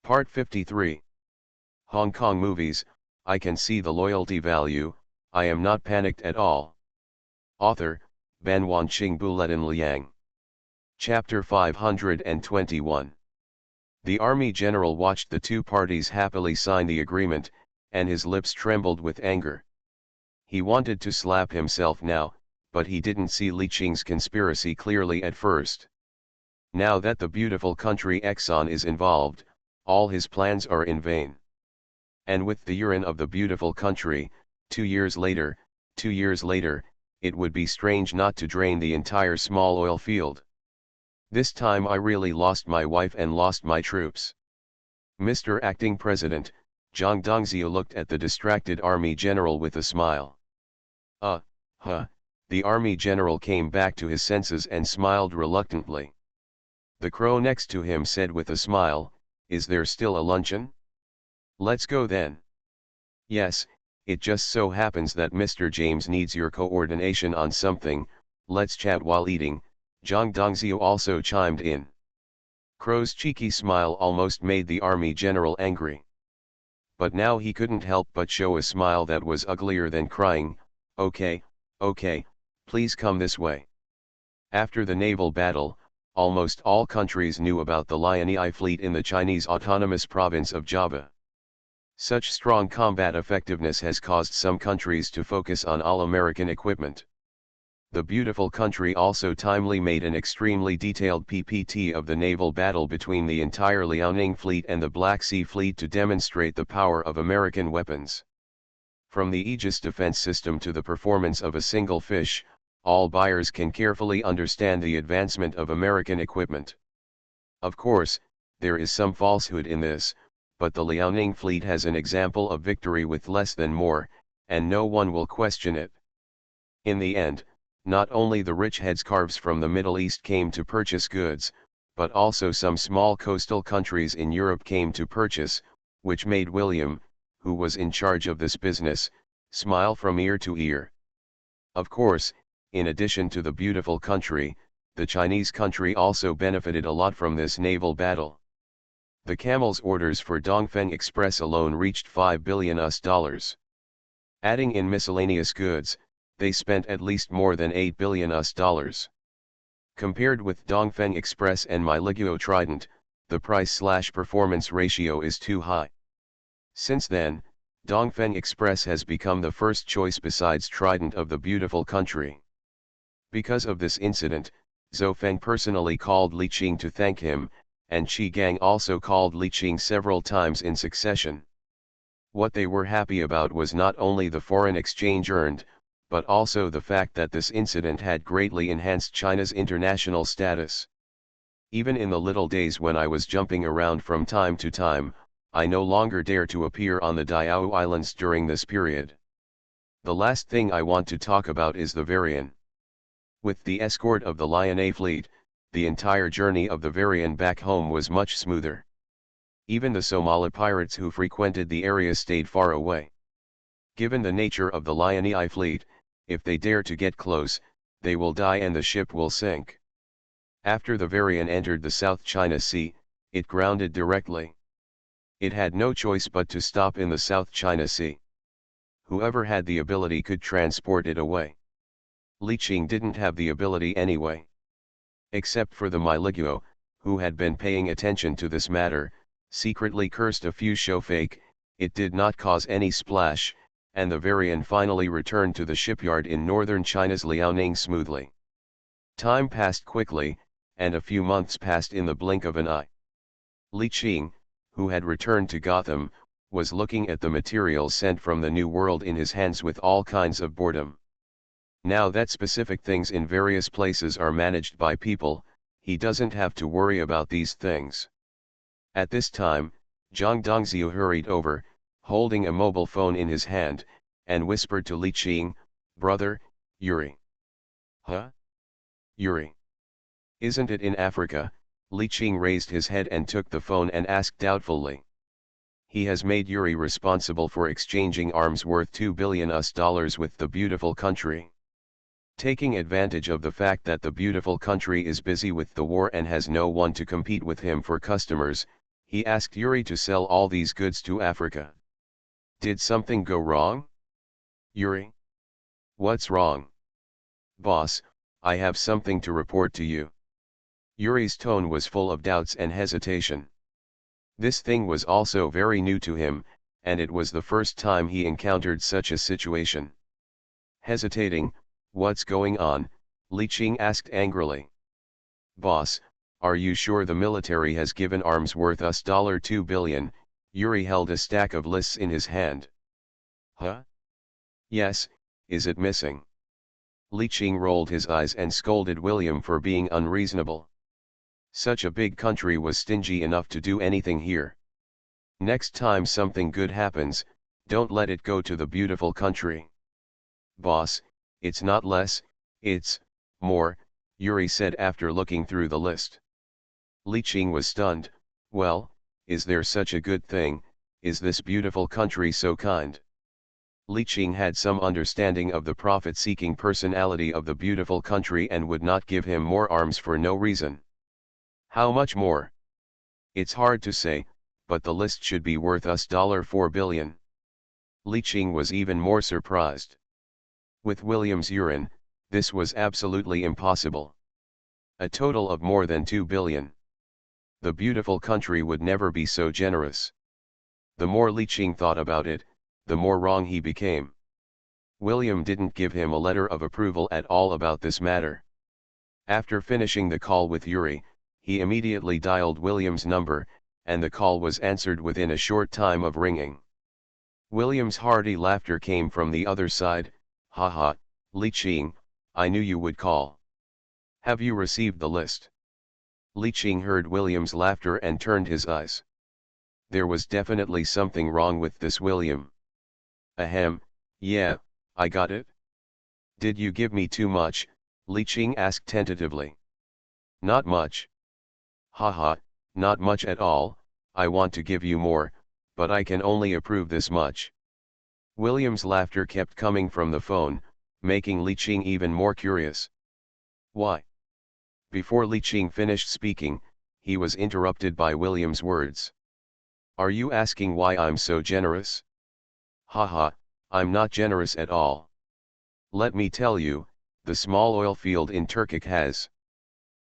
Part 53. Hong Kong movies, I can see the loyalty value, I am not panicked at all. Author, Ban Wanqing Buletin Liang. Chapter 521. The army general watched the two parties happily sign the agreement, and his lips trembled with anger. He wanted to slap himself now, but he didn't see Li Qing's conspiracy clearly at first. Now that the beautiful country Exxon is involved, all his plans are in vain. And with the urine of the beautiful country, 2 years later, it would be strange not to drain the entire small oil field. This time I really lost my wife and lost my troops. Mr. Acting President, Zhang Dongzhou looked at the distracted army general with a smile. The army general came back to his senses and smiled reluctantly. The crow next to him said with a smile, "Is there still a luncheon? Let's go then." "Yes, it just so happens that Mr. James needs your coordination on something, let's chat while eating," Zhang Dongzhou also chimed in. Crow's cheeky smile almost made the army general angry. But now he couldn't help but show a smile that was uglier than crying. Okay, please come this way." After the naval battle, almost all countries knew about the Lion fleet in the Chinese autonomous province of Java. Such strong combat effectiveness has caused some countries to focus on all-American equipment. The beautiful country also timely made an extremely detailed PPT of the naval battle between the entire Liaoning fleet and the Black Sea fleet to demonstrate the power of American weapons. From the Aegis defense system to the performance of a single fish, all buyers can carefully understand the advancement of American equipment. Of course, there is some falsehood in this, but the Liaoning fleet has an example of victory with less than more, and no one will question it. In the end, not only the rich headscarves from the Middle East came to purchase goods, but also some small coastal countries in Europe came to purchase, which made William, who was in charge of this business, smile from ear to ear. Of course, in addition to the beautiful country, the Chinese country also benefited a lot from this naval battle. The Camel's orders for Dongfeng Express alone reached $5 billion. Adding in miscellaneous goods, they spent at least more than $8 billion. Compared with Dongfeng Express and MaleProtagonist Trident, the price/performance ratio is too high. Since then, Dongfeng Express has become the first choice besides Trident of the beautiful country. Because of this incident, Zhou Feng personally called Li Qing to thank him, and Qi Gang also called Li Qing several times in succession. What they were happy about was not only the foreign exchange earned, but also the fact that this incident had greatly enhanced China's international status. Even in the little days when I was jumping around from time to time, I no longer dare to appear on the Diao Islands during this period. The last thing I want to talk about is the Varian. With the escort of the Lion fleet, the entire journey of the Varian back home was much smoother. Even the Somali pirates who frequented the area stayed far away. Given the nature of the Lion fleet, if they dare to get close, they will die and the ship will sink. After the Varian entered the South China Sea, it grounded directly. It had no choice but to stop in the South China Sea. Whoever had the ability could transport it away. Li Qing didn't have the ability anyway. Except for the MaleProtagonist, who had been paying attention to this matter, secretly cursed a few showfake, it did not cause any splash, and the Varian finally returned to the shipyard in northern China's Liaoning smoothly. Time passed quickly, and a few months passed in the blink of an eye. Li Qing, who had returned to Gotham, was looking at the materials sent from the New World in his hands with all kinds of boredom. Now that specific things in various places are managed by people, he doesn't have to worry about these things. At this time, Zhang Dongzhou hurried over, holding a mobile phone in his hand, and whispered to Li Qing, "Brother, Yuri." "Huh? Yuri? Isn't it in Africa?" Li Qing raised his head and took the phone and asked doubtfully. "He has made Yuri responsible for exchanging arms worth $2 billion with the beautiful country. Taking advantage of the fact that the beautiful country is busy with the war and has no one to compete with him for customers, He asked Yuri to sell all these goods to Africa. Did something go wrong? Yuri. What's wrong? Boss, I have something to report to you. Yuri's tone was full of doubts and hesitation. This thing was also very new to him, and it was the first time he encountered such a situation. Hesitating, what's going on? Li Qing asked angrily. Boss, are you sure the military has given arms worth us $2 billion? Yuri held a stack of lists in his hand. Huh? Yes, is it missing? Li Qing rolled his eyes and scolded William for being unreasonable. Such a big country was stingy enough to do anything here. Next time something good happens, don't let it go to the beautiful country. Boss, it's not less, it's more, Yuri said after looking through the list. Li Qing was stunned. Well, is there such a good thing? Is this beautiful country so kind? Li Qing had some understanding of the profit-seeking personality of the beautiful country and would not give him more arms for no reason. How much more? It's hard to say, but the list should be worth us $4 billion. Li Qing was even more surprised. With William's urine, this was absolutely impossible. A total of more than $2 billion. The beautiful country would never be so generous. The more Li Qing thought about it, the more wrong he became. William didn't give him a letter of approval at all about this matter. After finishing the call with Yuri, he immediately dialed William's number, and the call was answered within a short time of ringing. William's hearty laughter came from the other side. Haha, Li Qing, I knew you would call. Have you received the list? Li Qing heard William's laughter and turned his eyes. There was definitely something wrong with this William. Ahem, yeah, I got it. Did you give me too much? Li Qing asked tentatively. Not much. Haha, not much at all. I want to give you more, but I can only approve this much. William's laughter kept coming from the phone, making Li Qing even more curious. Why? Before Li Qing finished speaking, he was interrupted by William's words. Are you asking why I'm so generous? Haha, I'm not generous at all. Let me tell you, the small oil field in Turkic has.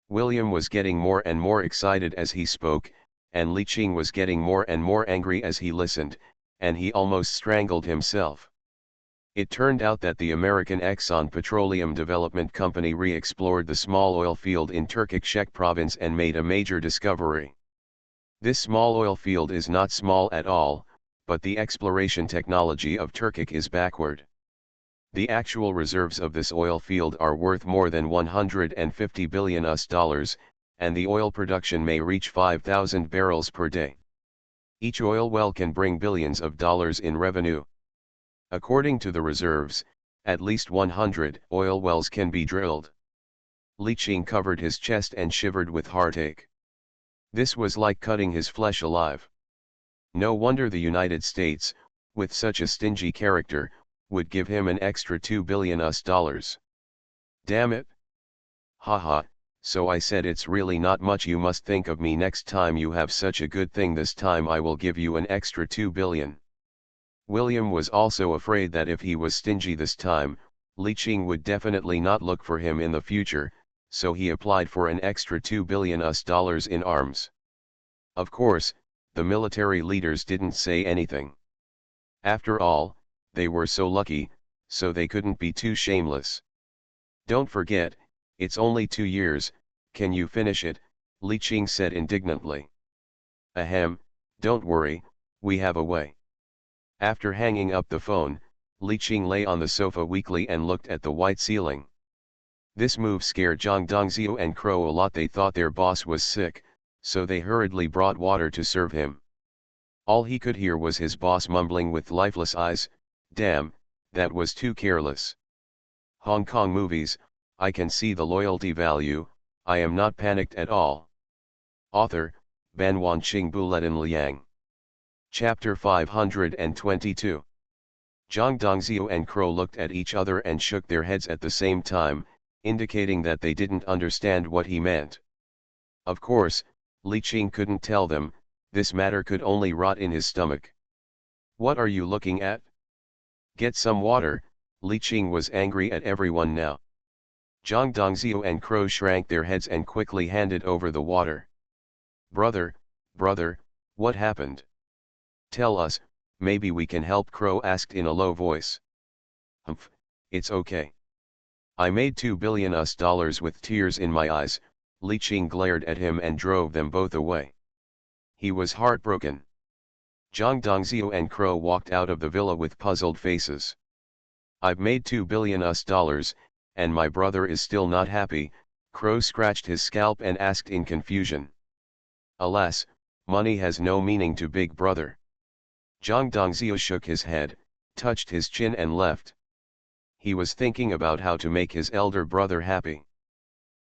William was getting more and more excited as he spoke, and Li Qing was getting more and more angry as he listened, and he almost strangled himself. It turned out that the American Exxon Petroleum Development Company re-explored the small oil field in Turkic Shek province and made a major discovery. This small oil field is not small at all, but the exploration technology of Turkic is backward. The actual reserves of this oil field are worth more than $150 billion, and the oil production may reach 5,000 barrels per day. Each oil well can bring billions of dollars in revenue. According to the reserves, at least 100 oil wells can be drilled. Li Qing covered his chest and shivered with heartache. This was like cutting his flesh alive. No wonder the United States, with such a stingy character, would give him an extra $2 billion. Damn it. Haha, so I said it's really not much. You must think of me next time you have such a good thing. This time I will give you an extra $2 billion. William was also afraid that if he was stingy this time, Li Qing would definitely not look for him in the future, so he applied for an extra $2 billion in arms. Of course, the military leaders didn't say anything. After all, they were so lucky, so they couldn't be too shameless. Don't forget, it's only 2 years, can you finish it? Li Qing said indignantly. Ahem, don't worry, we have a way. After hanging up the phone, Li Qing lay on the sofa weakly and looked at the white ceiling. This move scared Zhang Dongzhou and Crow a lot. They thought their boss was sick, so they hurriedly brought water to serve him. All he could hear was his boss mumbling with lifeless eyes, "Damn, that was too careless. Hong Kong movies, I can see the loyalty value, I am not panicked at all." Author, Banwan Qing Bulletin Liang. Chapter 522. Zhang Dongzhou and Crow looked at each other and shook their heads at the same time, indicating that they didn't understand what he meant. Of course, Li Qing couldn't tell them, This matter could only rot in his stomach. What are you looking at? Get some water. Li Qing was angry at everyone now. Zhang Dongzhou and Crow shrank their heads and quickly handed over the water. Brother, what happened? Tell us, maybe we can help, Crow asked in a low voice. Humph, it's okay. I made $2 billion with tears in my eyes. Li Qing glared at him and drove them both away. He was heartbroken. Zhang Dongzhou and Crow walked out of the villa with puzzled faces. I've made $2 billion, and my brother is still not happy, Crow scratched his scalp and asked in confusion. Alas, money has no meaning to Big Brother. Zhang Dongzhou shook his head, touched his chin and left. He was thinking about how to make his elder brother happy.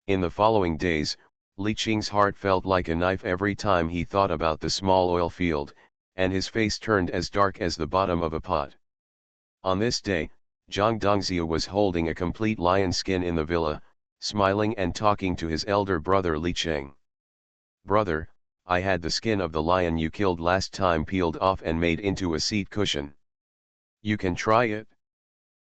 In the following days, Li Qing's heart felt like a knife every time he thought about the small oil field, and his face turned as dark as the bottom of a pot. On this day, Zhang Dongzhou was holding a complete lion skin in the villa, smiling and talking to his elder brother Li Qing. Brother, I had the skin of the lion you killed last time peeled off and made into a seat cushion. You can try it?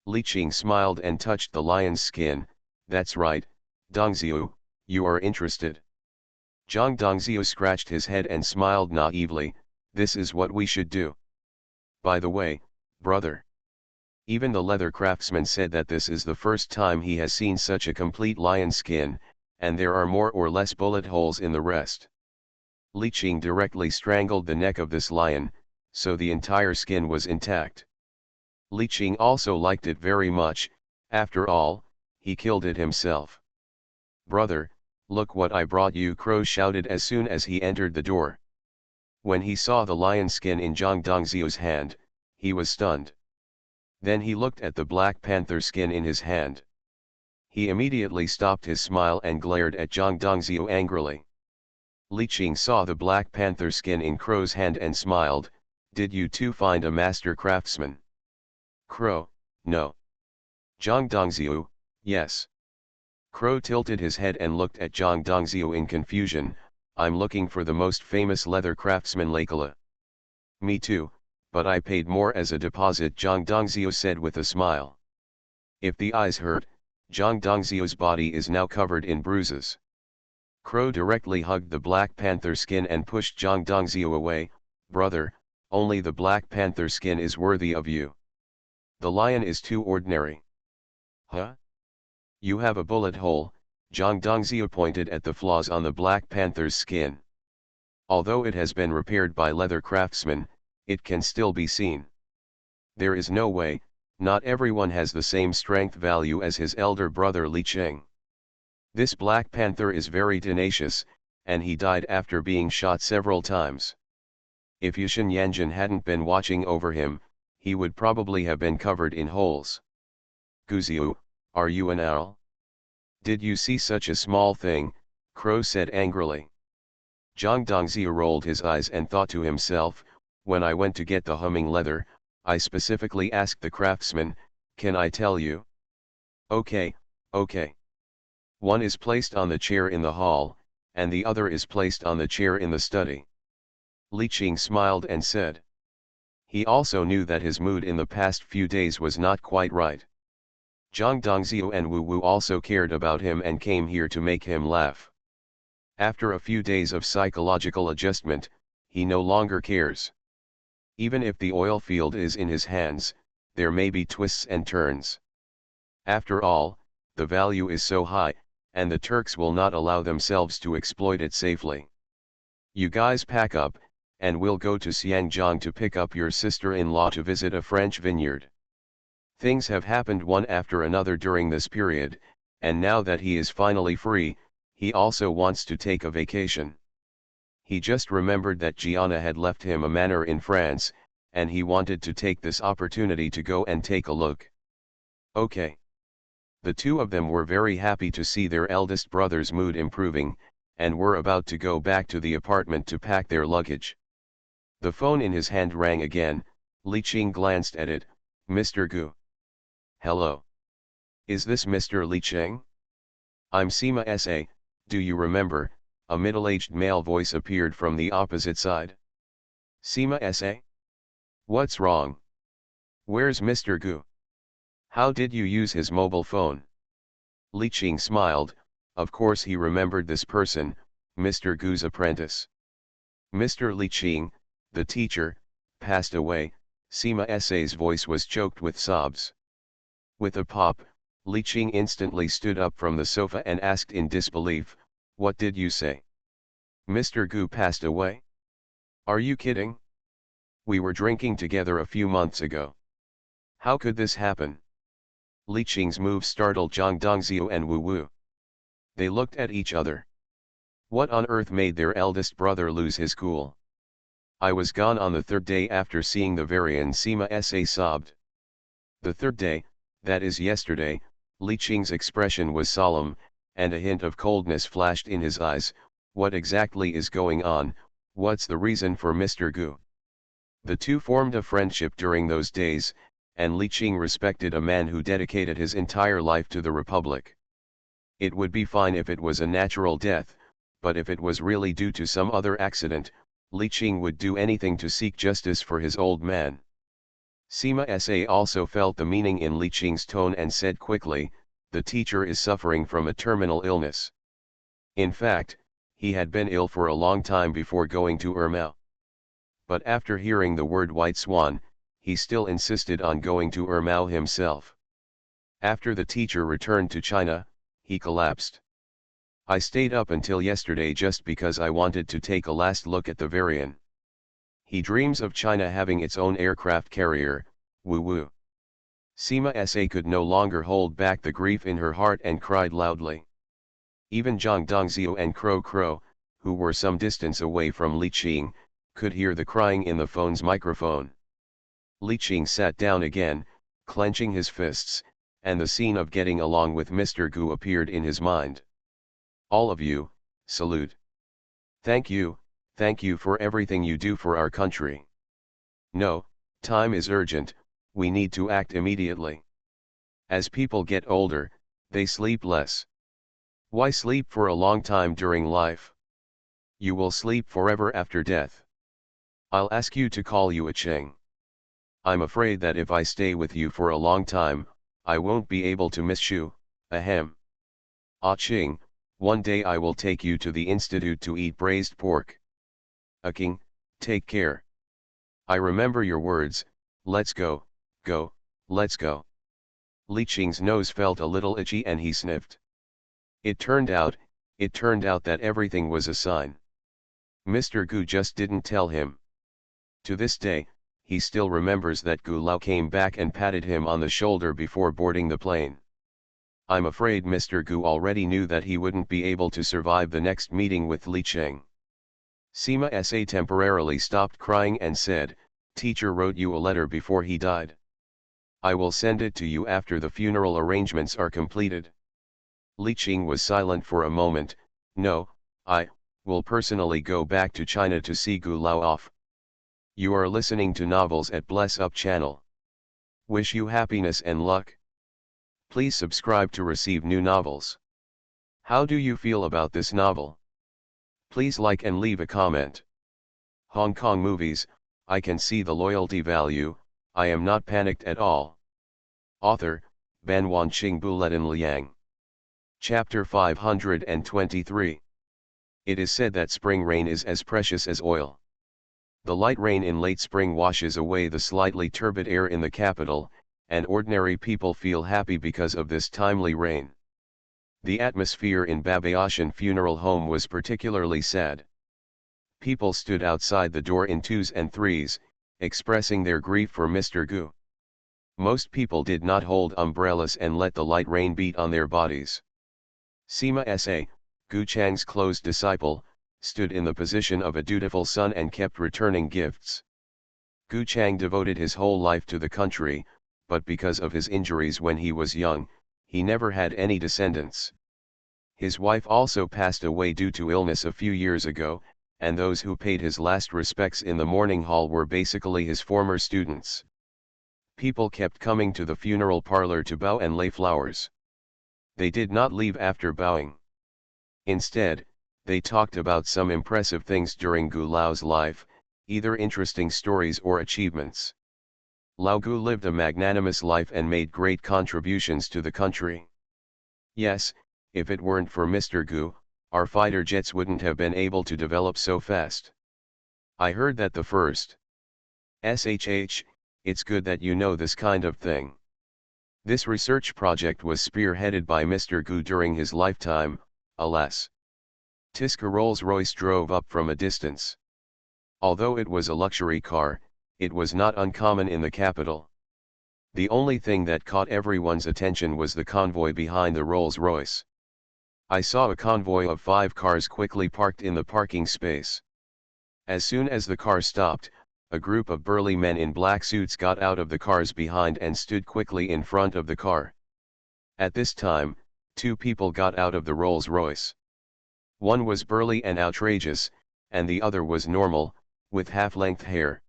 Li Qing smiled and touched the lion's skin. That's right, Dongzhou, you are interested. Zhang Dongzhou scratched his head and smiled naively. This is what we should do. By the way, brother. Even the leather craftsman said that this is the first time he has seen such a complete lion skin, and there are more or less bullet holes in the rest. Li Qing directly strangled the neck of this lion, so the entire skin was intact. Li Qing also liked it very much. After all, he killed it himself. Brother, look what I brought you, Crow shouted as soon as he entered the door. When he saw the lion skin in Zhang Dongzhou's hand, he was stunned. Then he looked at the Black Panther skin in his hand. He immediately stopped his smile and glared at Zhang Dongzhou angrily. Li Qing saw the Black Panther skin in Crow's hand and smiled. Did you two find a master craftsman? Crow, no. Zhang Dongzhou, yes. Crow tilted his head and looked at Zhang Dongzhou in confusion. I'm looking for the most famous leather craftsman Lakala. Me too, but I paid more as a deposit, Zhang Dongzhou said with a smile. If the eyes hurt, Zhang Dongzhou's body is now covered in bruises. Crow directly hugged the Black Panther skin and pushed Zhang Dongzhou away. Brother, only the Black Panther skin is worthy of you. The lion is too ordinary. Huh? You have a bullet hole. Zhang Dongzhou pointed at the flaws on the Black Panther's skin. Although it has been repaired by leather craftsmen, it can still be seen. There is no way, not everyone has the same strength value as his elder brother Li Qing. This Black Panther is very tenacious, and he died after being shot several times. If Yushin Yanjin hadn't been watching over him, he would probably have been covered in holes. Guziu, are you an owl? Did you see such a small thing? Crow said angrily. Zhang Dongzhou rolled his eyes and thought to himself, when I went to get the humming leather, I specifically asked the craftsman, can I tell you? Okay. One is placed on the chair in the hall, and the other is placed on the chair in the study. Li Qing smiled and said. He also knew that his mood in the past few days was not quite right. Zhang Dongzhou and Wu Wu also cared about him and came here to make him laugh. After a few days of psychological adjustment, he no longer cares. Even if the oil field is in his hands, there may be twists and turns. After all, the value is so high, and the Turks will not allow themselves to exploit it safely. You guys pack up, and we'll go to Xiangjiang to pick up your sister-in-law to visit a French vineyard. Things have happened one after another during this period, and now that he is finally free, he also wants to take a vacation. He just remembered that Gianna had left him a manor in France, and he wanted to take this opportunity to go and take a look. Okay. The two of them were very happy to see their eldest brother's mood improving, and were about to go back to the apartment to pack their luggage. The phone in his hand rang again. Li Qing glanced at it. Mr. Gu. Hello. Is this Mr. Li Qing? I'm Sima SA, do you remember? A middle-aged male voice appeared from the opposite side. Sima SA? What's wrong? Where's Mr. Gu? How did you use his mobile phone? Li Qing smiled. Of course he remembered this person, Mr. Gu's apprentice. Mr. Li Qing, the teacher, passed away. Sima SA's voice was choked with sobs. With a pop, Li Qing instantly stood up from the sofa and asked in disbelief, "What did you say? Mr. Gu passed away? Are you kidding? We were drinking together a few months ago. How could this happen?" Li Qing's move startled Zhang Dongzhou and Wu Wu. They looked at each other. What on earth made their eldest brother lose his cool? "I was gone on the third day after seeing the Varian," Sima SA sobbed. The third day, that is yesterday. Li Qing's expression was solemn, and a hint of coldness flashed in his eyes. What exactly is going on? What's the reason for Mr. Gu? The two formed a friendship during those days, and Li Qing respected a man who dedicated his entire life to the Republic. It would be fine if it was a natural death, but if it was really due to some other accident, Li Qing would do anything to seek justice for his old man. Sima SA also felt the meaning in Li Qing's tone and said quickly, "The teacher is suffering from a terminal illness." In fact, he had been ill for a long time before going to Ermao. But after hearing the word White Swan, he still insisted on going to Ermao himself. After the teacher returned to China, he collapsed. "I stayed up until yesterday just because I wanted to take a last look at the Varian. He dreams of China having its own aircraft carrier." Woo woo. Sima SA could no longer hold back the grief in her heart and cried loudly. Even Zhang Dongzhou and Crow Crow, who were some distance away from Li Qing, could hear the crying in the phone's microphone. Li Qing sat down again, clenching his fists, and the scene of getting along with Mr. Gu appeared in his mind. "All of you, salute. Thank you for everything you do for our country. No, time is urgent, we need to act immediately. As people get older, they sleep less. Why sleep for a long time during life? You will sleep forever after death. I'll ask you to call you a Cheng. I'm afraid that if I stay with you for a long time, I won't be able to miss you, ahem. Ah Ching, one day I will take you to the institute to eat braised pork. King, take care. I remember your words, let's go, let's go." Li Qing's nose felt a little itchy and he sniffed. It turned out that everything was a sign. Mr. Gu just didn't tell him. To this day, he still remembers that Gu Lao came back and patted him on the shoulder before boarding the plane. I'm afraid Mr. Gu already knew that he wouldn't be able to survive the next meeting with Li Qing. Sima SA temporarily stopped crying and said, "Teacher wrote you a letter before he died. I will send it to you after the funeral arrangements are completed." Li Qing was silent for a moment. "No, I will personally go back to China to see Gu Lao off." You are listening to Novels at Bless Up channel. Wish you happiness and luck. Please subscribe to receive new novels. How do you feel about this novel? Please like and leave a comment. Hong Kong movies, I can see the loyalty value, I am not panicked at all. Author, Ban Wanqing Buletin Liang. Chapter 523. It is said that spring rain is as precious as oil. The light rain in late spring washes away the slightly turbid air in the capital, and ordinary people feel happy because of this timely rain. The atmosphere in Babayashan Funeral Home was particularly sad. People stood outside the door in twos and threes, expressing their grief for Mr. Gu. Most people did not hold umbrellas and let the light rain beat on their bodies. Sima SA, Gu Chang's close disciple, stood in the position of a dutiful son and kept returning gifts. Gu Chang devoted his whole life to the country, but because of his injuries when he was young, he never had any descendants. His wife also passed away due to illness a few years ago, and those who paid his last respects in the mourning hall were basically his former students. People kept coming to the funeral parlor to bow and lay flowers. They did not leave after bowing. Instead, they talked about some impressive things during Gu Lao's life, either interesting stories or achievements. Lao Gu lived a magnanimous life and made great contributions to the country. Yes, if it weren't for Mr. Gu, our fighter jets wouldn't have been able to develop so fast. I heard that the first SHH, it's good that you know this kind of thing. This research project was spearheaded by Mr. Gu during his lifetime, alas. Tiska Rolls-Royce drove up from a distance. Although it was a luxury car, it was not uncommon in the capital. The only thing that caught everyone's attention was the convoy behind the Rolls-Royce. I saw a convoy of 5 cars quickly parked in the parking space. As soon as the car stopped, a group of burly men in black suits got out of the cars behind and stood quickly in front of the car. At this time, 2 people got out of the Rolls-Royce. One was burly and outrageous, and the other was normal, with half-length hair.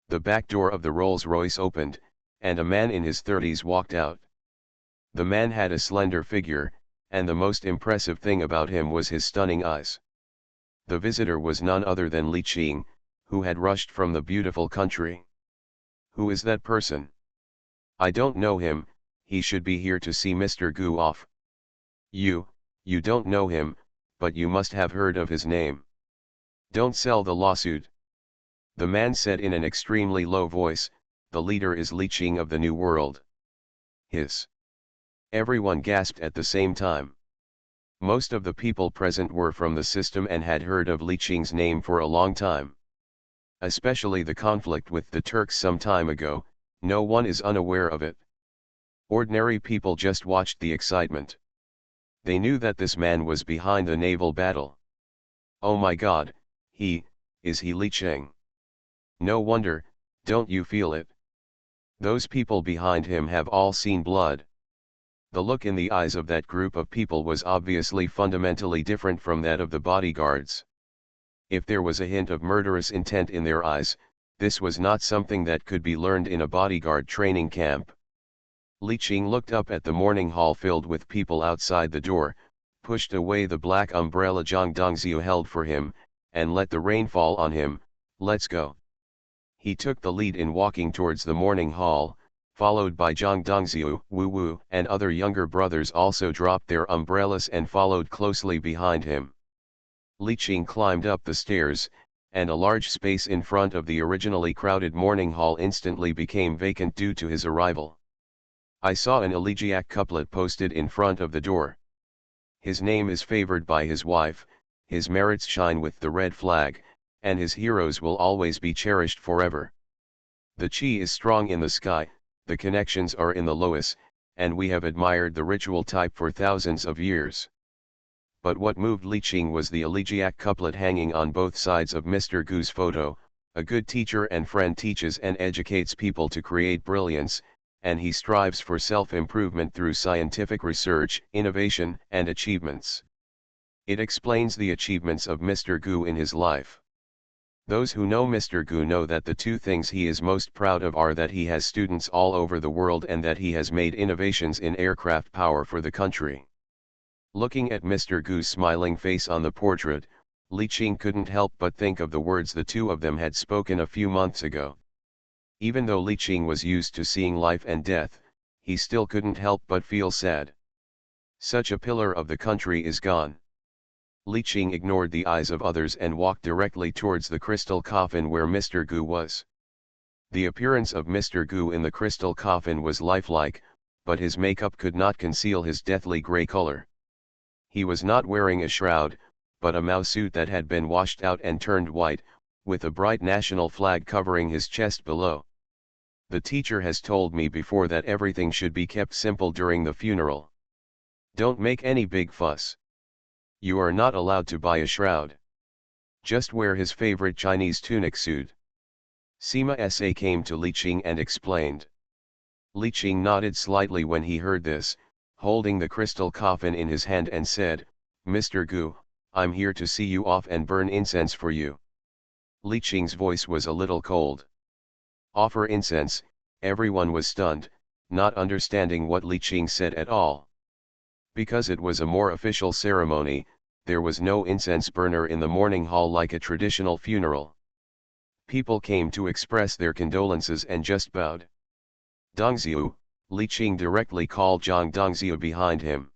The back door of the Rolls-Royce opened, and a man in his 30s walked out. The man had a slender figure, and the most impressive thing about him was his stunning eyes. The visitor was none other than Li Qing, who had rushed from the beautiful country. Who is that person? I don't know him, he should be here to see Mr. Gu off. You don't know him, but you must have heard of his name. Don't sell the lawsuit. The man said in an extremely low voice, the leader is Li Qing of the New World. His. Everyone gasped at the same time. Most of the people present were from the system and had heard of Li Qing's name for a long time. Especially the conflict with the Turks some time ago, no one is unaware of it. Ordinary people just watched the excitement. They knew that this man was behind the naval battle. Oh my God, is he Li Qing? No wonder, don't you feel it? Those people behind him have all seen blood. The look in the eyes of that group of people was obviously fundamentally different from that of the bodyguards. If there was a hint of murderous intent in their eyes, this was not something that could be learned in a bodyguard training camp. Li Qing looked up at the morning hall filled with people outside the door, pushed away the black umbrella Zhang Dongxiu held for him, and let the rain fall on him. Let's go. He took the lead in walking towards the morning hall, followed by Zhang Dongxiu, Wu Wu, and other younger brothers also dropped their umbrellas and followed closely behind him. Li Qing climbed up the stairs, and a large space in front of the originally crowded morning hall instantly became vacant due to his arrival. I saw an elegiac couplet posted in front of the door. His name is favored by his wife, his merits shine with the red flag, and his heroes will always be cherished forever. The qi is strong in the sky, the connections are in the loess, and we have admired the ritual type for thousands of years. But what moved Li Qing was the elegiac couplet hanging on both sides of Mr. Gu's photo. A good teacher and friend teaches and educates people to create brilliance, and he strives for self-improvement through scientific research, innovation, and achievements. It explains the achievements of Mr. Gu in his life. Those who know Mr. Gu know that the 2 things he is most proud of are that he has students all over the world and that he has made innovations in aircraft power for the country. Looking at Mr. Gu's smiling face on the portrait, Li Qing couldn't help but think of the words the 2 of them had spoken a few months ago. Even though Li Qing was used to seeing life and death, he still couldn't help but feel sad. Such a pillar of the country is gone. Li Qing ignored the eyes of others and walked directly towards the crystal coffin where Mr. Gu was. The appearance of Mr. Gu in the crystal coffin was lifelike, but his makeup could not conceal his deathly gray color. He was not wearing a shroud, but a Mao suit that had been washed out and turned white, with a bright national flag covering his chest below. The teacher has told me before that everything should be kept simple during the funeral. Don't make any big fuss. You are not allowed to buy a shroud. Just wear his favorite Chinese tunic suit. Sima Sa came to Li Qing and explained. Li Qing nodded slightly when he heard this, holding the crystal coffin in his hand and said, Mr. Gu, I'm here to see you off and burn incense for you. Li Qing's voice was a little cold. Offer incense, everyone was stunned, not understanding what Li Qing said at all. Because it was a more official ceremony, there was no incense burner in the morning hall like a traditional funeral. People came to express their condolences and just bowed. Dongxiu, Li Qing directly called Zhang Dongxiu behind him.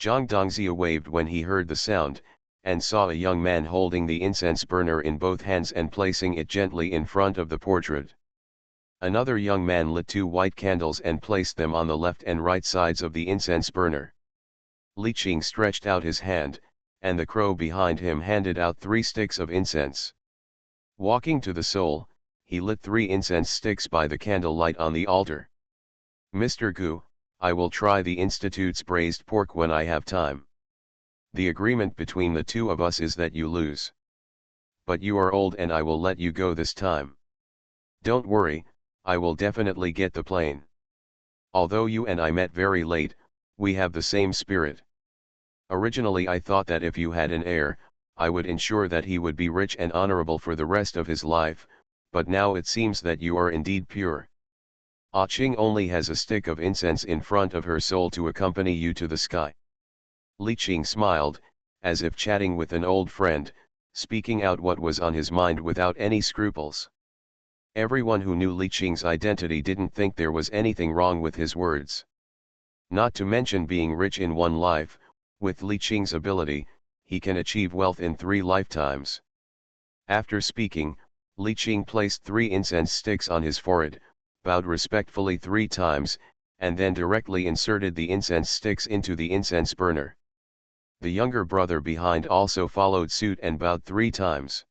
Zhang Dongxiu waved when he heard the sound, and saw a young man holding the incense burner in both hands and placing it gently in front of the portrait. Another young man lit 2 white candles and placed them on the left and right sides of the incense burner. Li Qing stretched out his hand, and the crow behind him handed out 3 sticks of incense. Walking to the soul, he lit 3 incense sticks by the candlelight on the altar. Mr. Gu, I will try the Institute's braised pork when I have time. The agreement between the 2 of us is that you lose. But you are old and I will let you go this time. Don't worry, I will definitely get the plane. Although you and I met very late, we have the same spirit. Originally I thought that if you had an heir, I would ensure that he would be rich and honorable for the rest of his life, but now it seems that you are indeed pure. Ah Ching only has a stick of incense in front of her soul to accompany you to the sky. Li Qing smiled, as if chatting with an old friend, speaking out what was on his mind without any scruples. Everyone who knew Li Qing's identity didn't think there was anything wrong with his words. Not to mention being rich in one life, with Li Qing's ability, he can achieve wealth in 3 lifetimes. After speaking, Li Qing placed 3 incense sticks on his forehead, bowed respectfully 3 times, and then directly inserted the incense sticks into the incense burner. The younger brother behind also followed suit and bowed 3 times.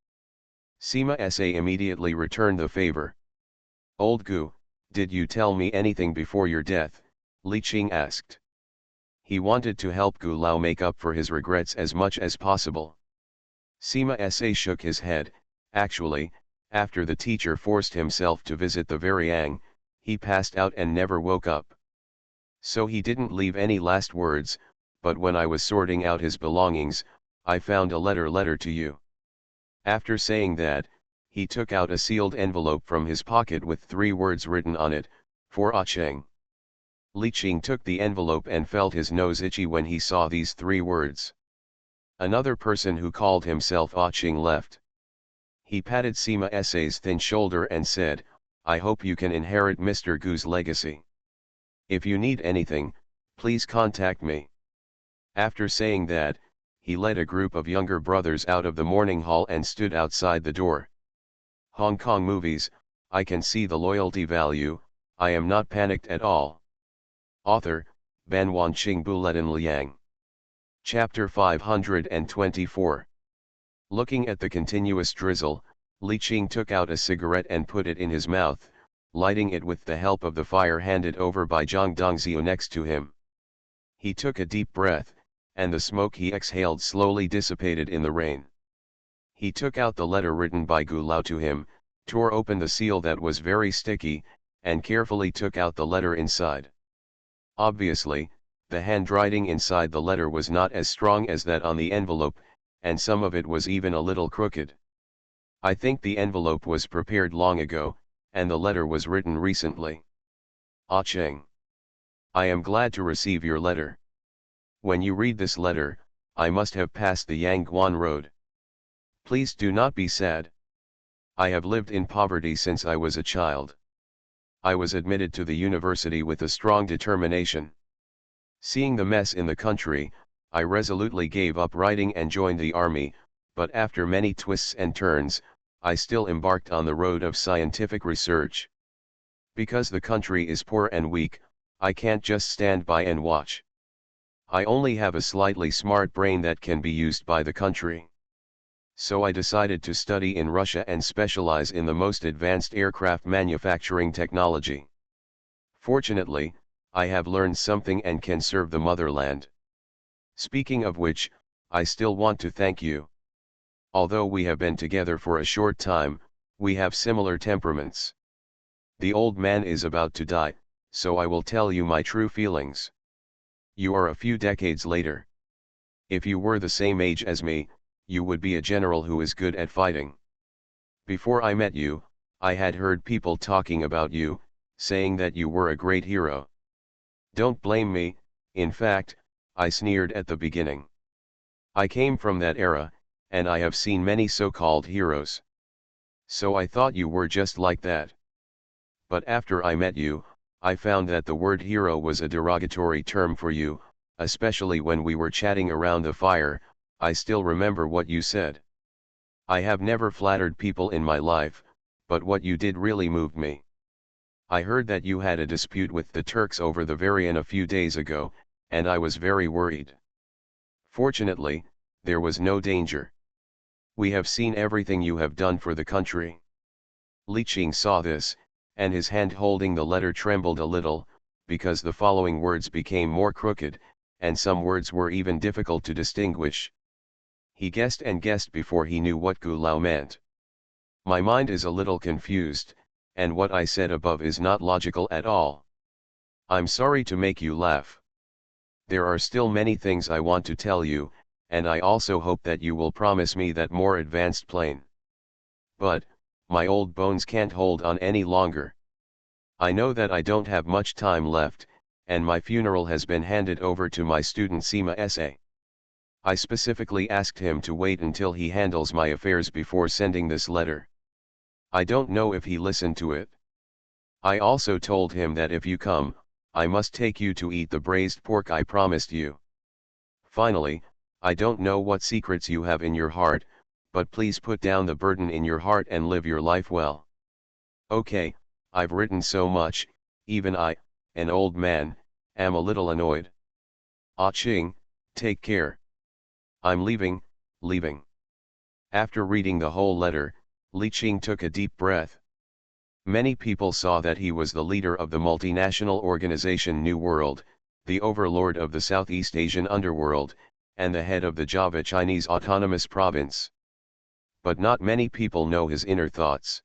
Sima Sa immediately returned the favor. Old Gu, did you tell me anything before your death? Li Qing asked. He wanted to help Gu Lao make up for his regrets as much as possible. Sima Sa shook his head. Actually, after the teacher forced himself to visit the Variang, he passed out and never woke up. So he didn't leave any last words, but when I was sorting out his belongings, I found a letter to you. After saying that, he took out a sealed envelope from his pocket with 3 words written on it, for Ah Cheng. Li Qing took the envelope and felt his nose itchy when he saw these 3 words. Another person who called himself Ah Cheng left. He patted Sima Sa's thin shoulder and said, I hope you can inherit Mr. Gu's legacy. If you need anything, please contact me. After saying that, he led a group of younger brothers out of the morning hall and stood outside the door. Hong Kong movies, I can see the loyalty value, I am not panicked at all. Author, Ban Wanqing Buletin Liang. Chapter 524. Looking at the continuous drizzle, Li Qing took out a cigarette and put it in his mouth, lighting it with the help of the fire handed over by Zhang Dongxiu next to him. He took a deep breath, and the smoke he exhaled slowly dissipated in the rain. He took out the letter written by Gu Lao to him, tore open the seal that was very sticky, and carefully took out the letter inside. Obviously, the handwriting inside the letter was not as strong as that on the envelope, and some of it was even a little crooked. I think the envelope was prepared long ago, and the letter was written recently. Ah Cheng. I am glad to receive your letter. When you read this letter, I must have passed the Yangguan Road. Please do not be sad. I have lived in poverty since I was a child. I was admitted to the university with a strong determination. Seeing the mess in the country, I resolutely gave up writing and joined the army, but after many twists and turns, I still embarked on the road of scientific research. Because the country is poor and weak, I can't just stand by and watch. I only have a slightly smart brain that can be used by the country. So I decided to study in Russia and specialize in the most advanced aircraft manufacturing technology. Fortunately, I have learned something and can serve the motherland. Speaking of which, I still want to thank you. Although we have been together for a short time, we have similar temperaments. The old man is about to die, so I will tell you my true feelings. You are a few decades later. If you were the same age as me, you would be a general who is good at fighting. Before I met you, I had heard people talking about you, saying that you were a great hero. Don't blame me, in fact, I sneered at the beginning. I came from that era, and I have seen many so-called heroes. So I thought you were just like that. But after I met you, I found that the word hero was a derogatory term for you, especially when we were chatting around the fire. I still remember what you said. I have never flattered people in my life, but what you did really moved me. I heard that you had a dispute with the Turks over the Varian a few days ago, and I was very worried. Fortunately, there was no danger. We have seen everything you have done for the country. Li Qing saw this, and his hand holding the letter trembled a little, because the following words became more crooked, and some words were even difficult to distinguish. He guessed and guessed before he knew what Gu Lao meant. My mind is a little confused, and what I said above is not logical at all. I'm sorry to make you laugh. There are still many things I want to tell you, and I also hope that you will promise me that more advanced plane. But, my old bones can't hold on any longer. I know that I don't have much time left, and my funeral has been handed over to my student Sima SA. I specifically asked him to wait until he handles my affairs before sending this letter. I don't know if he listened to it. I also told him that if you come, I must take you to eat the braised pork I promised you. Finally, I don't know what secrets you have in your heart, but please put down the burden in your heart and live your life well. Okay, I've written so much, even I, an old man, am a little annoyed. Ah Ching, take care. I'm leaving. After reading the whole letter, Li Qing took a deep breath. Many people saw that he was the leader of the multinational organization New World, the overlord of the Southeast Asian underworld, and the head of the Java Chinese Autonomous Province. But not many people know his inner thoughts.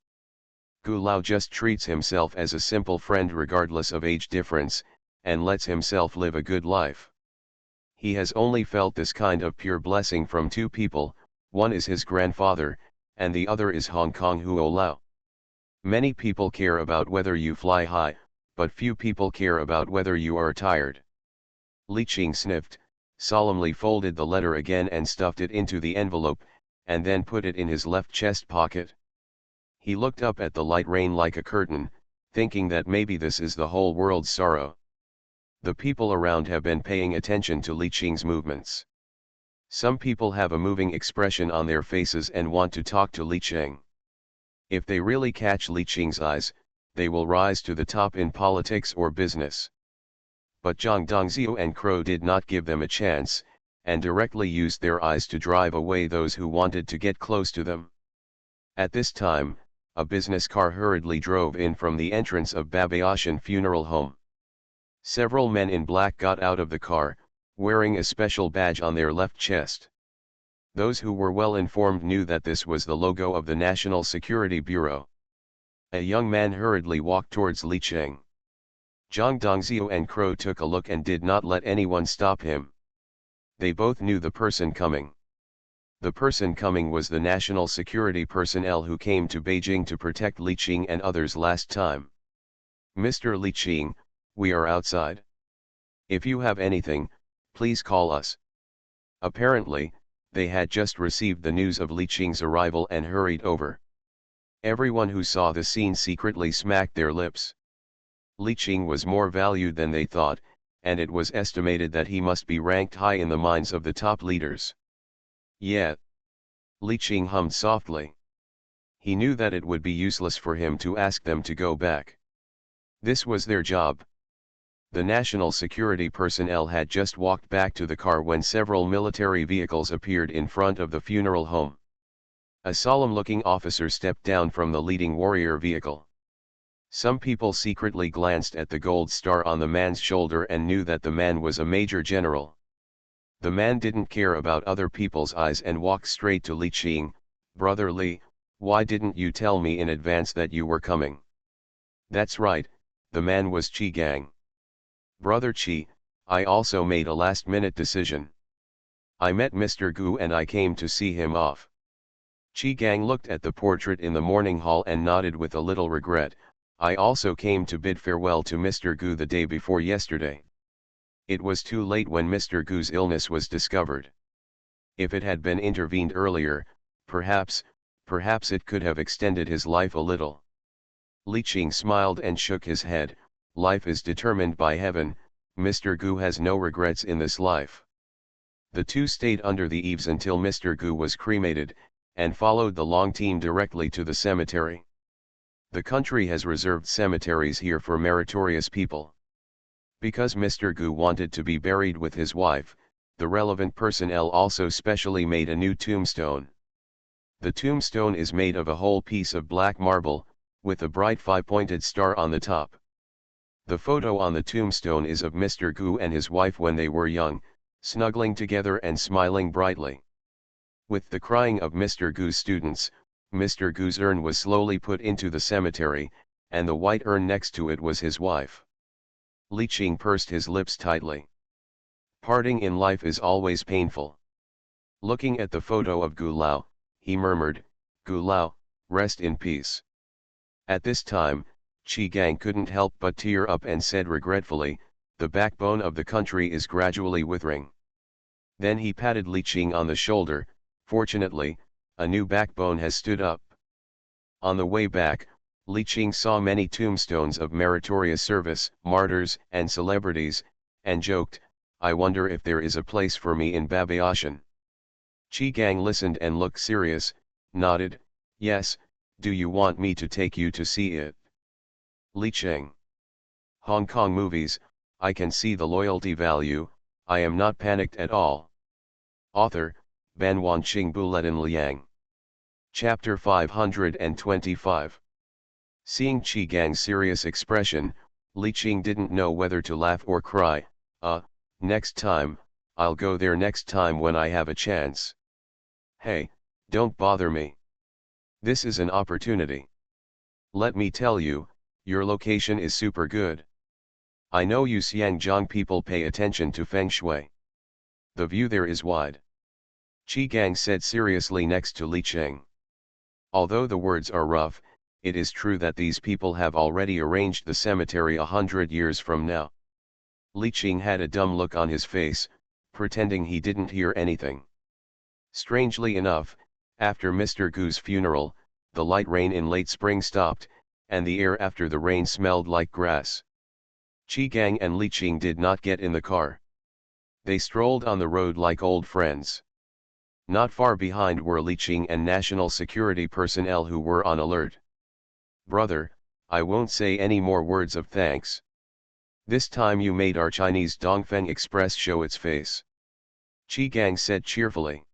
Gu Lao just treats himself as a simple friend regardless of age difference, and lets himself live a good life. He has only felt this kind of pure blessing from two people, one is his grandfather, and the other is Hong Kong Huo Lao. Many people care about whether you fly high, but few people care about whether you are tired. Li Qing sniffed, solemnly folded the letter again and stuffed it into the envelope, and then put it in his left chest pocket. He looked up at the light rain like a curtain, thinking that maybe this is the whole world's sorrow. The people around have been paying attention to Li Qing's movements. Some people have a moving expression on their faces and want to talk to Li Qing. If they really catch Li Qing's eyes, they will rise to the top in politics or business. But Zhang Dongzhou and Crow did not give them a chance, and directly used their eyes to drive away those who wanted to get close to them. At this time, a business car hurriedly drove in from the entrance of Babayashan Funeral Home. Several men in black got out of the car, wearing a special badge on their left chest. Those who were well informed knew that this was the logo of the National Security Bureau. A young man hurriedly walked towards Li Qing. Zhang Dongzhou and Crow took a look and did not let anyone stop him. They both knew the person coming. The person coming was the national security personnel who came to Beijing to protect Li Qing and others last time. Mr. Li Qing, we are outside. If you have anything, please call us. Apparently, they had just received the news of Li Qing's arrival and hurried over. Everyone who saw the scene secretly smacked their lips. Li Qing was more valued than they thought, and it was estimated that he must be ranked high in the minds of the top leaders. Yet, Li Qing hummed softly. He knew that it would be useless for him to ask them to go back. This was their job. The national security personnel had just walked back to the car when several military vehicles appeared in front of the funeral home. A solemn-looking officer stepped down from the leading warrior vehicle. Some people secretly glanced at the gold star on the man's shoulder and knew that the man was a major general. The man didn't care about other people's eyes and walked straight to Li Qing. "Brother Li, why didn't you tell me in advance that you were coming?" That's right, the man was Qi Gang. "Brother Qi, I also made a last-minute decision. I met Mr. Gu and I came to see him off." Qi Gang looked at the portrait in the morning hall and nodded with a little regret. "I also came to bid farewell to Mr. Gu the day before yesterday. It was too late when Mr. Gu's illness was discovered. If it had been intervened earlier, perhaps, perhaps it could have extended his life a little. Li Qing smiled and shook his head. Life is determined by heaven, Mr. Gu has no regrets in this life. The two stayed under the eaves until Mr. Gu was cremated, and followed the long team directly to the cemetery. The country has reserved cemeteries here for meritorious people. Because Mr. Gu wanted to be buried with his wife, the relevant personnel also specially made a new tombstone. The tombstone is made of a whole piece of black marble, with a bright five-pointed star on the top. The photo on the tombstone is of Mr. Gu and his wife when they were young, snuggling together and smiling brightly. With the crying of Mr. Gu's students, Mr. Gu's urn was slowly put into the cemetery, and the white urn next to it was his wife. Li Qing pursed his lips tightly. Parting in life is always painful. Looking at the photo of Gu Lao, he murmured, "Gu Lao, rest in peace." At this time, Qi Gang couldn't help but tear up and said regretfully, "The backbone of the country is gradually withering." Then he patted Li Qing on the shoulder. "Fortunately, a new backbone has stood up." On the way back, Li Qing saw many tombstones of meritorious service, martyrs, and celebrities, and joked, "I wonder if there is a place for me in Babaoshan." Qi Gang listened and looked serious, nodded, "Yes, do you want me to take you to see it?" Li Qing. Hong Kong movies, I can see the loyalty value, I am not panicked at all. Author, Ban Wanqing Buletin Liang. Chapter 525. Seeing Qi Gang's serious expression, Li Qing didn't know whether to laugh or cry. Next time, I'll go there next time when I have a chance." "Hey, don't bother me. This is an opportunity. Let me tell you, your location is super good. I know you Xiangjiang people pay attention to Feng Shui. The view there is wide." Qi Gang said seriously next to Li Qing. Although the words are rough, it is true that these people have already arranged the cemetery 100 years from now. Li Qing had a dumb look on his face, pretending he didn't hear anything. Strangely enough, after Mr. Gu's funeral, the light rain in late spring stopped, and the air after the rain smelled like grass. Qi Gang and Li Qing did not get in the car. They strolled on the road like old friends. Not far behind were Li Qing and national security personnel who were on alert. "Brother, I won't say any more words of thanks. This time you made our Chinese Dongfeng Express show its face," Qi Gang said cheerfully.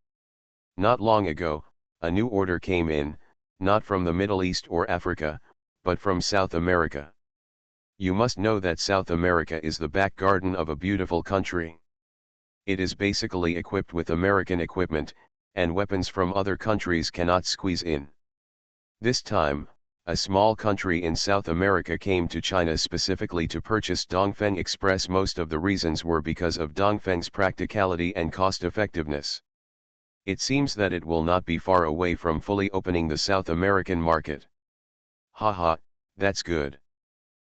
"Not long ago, a new order came in, not from the Middle East or Africa, but from South America. You must know that South America is the back garden of a beautiful country. It is basically equipped with American equipment, and weapons from other countries cannot squeeze in. This time, a small country in South America came to China specifically to purchase Dongfeng Express. Most of the reasons were because of Dongfeng's practicality and cost-effectiveness. It seems that it will not be far away from fully opening the South American market." "Haha, that's good.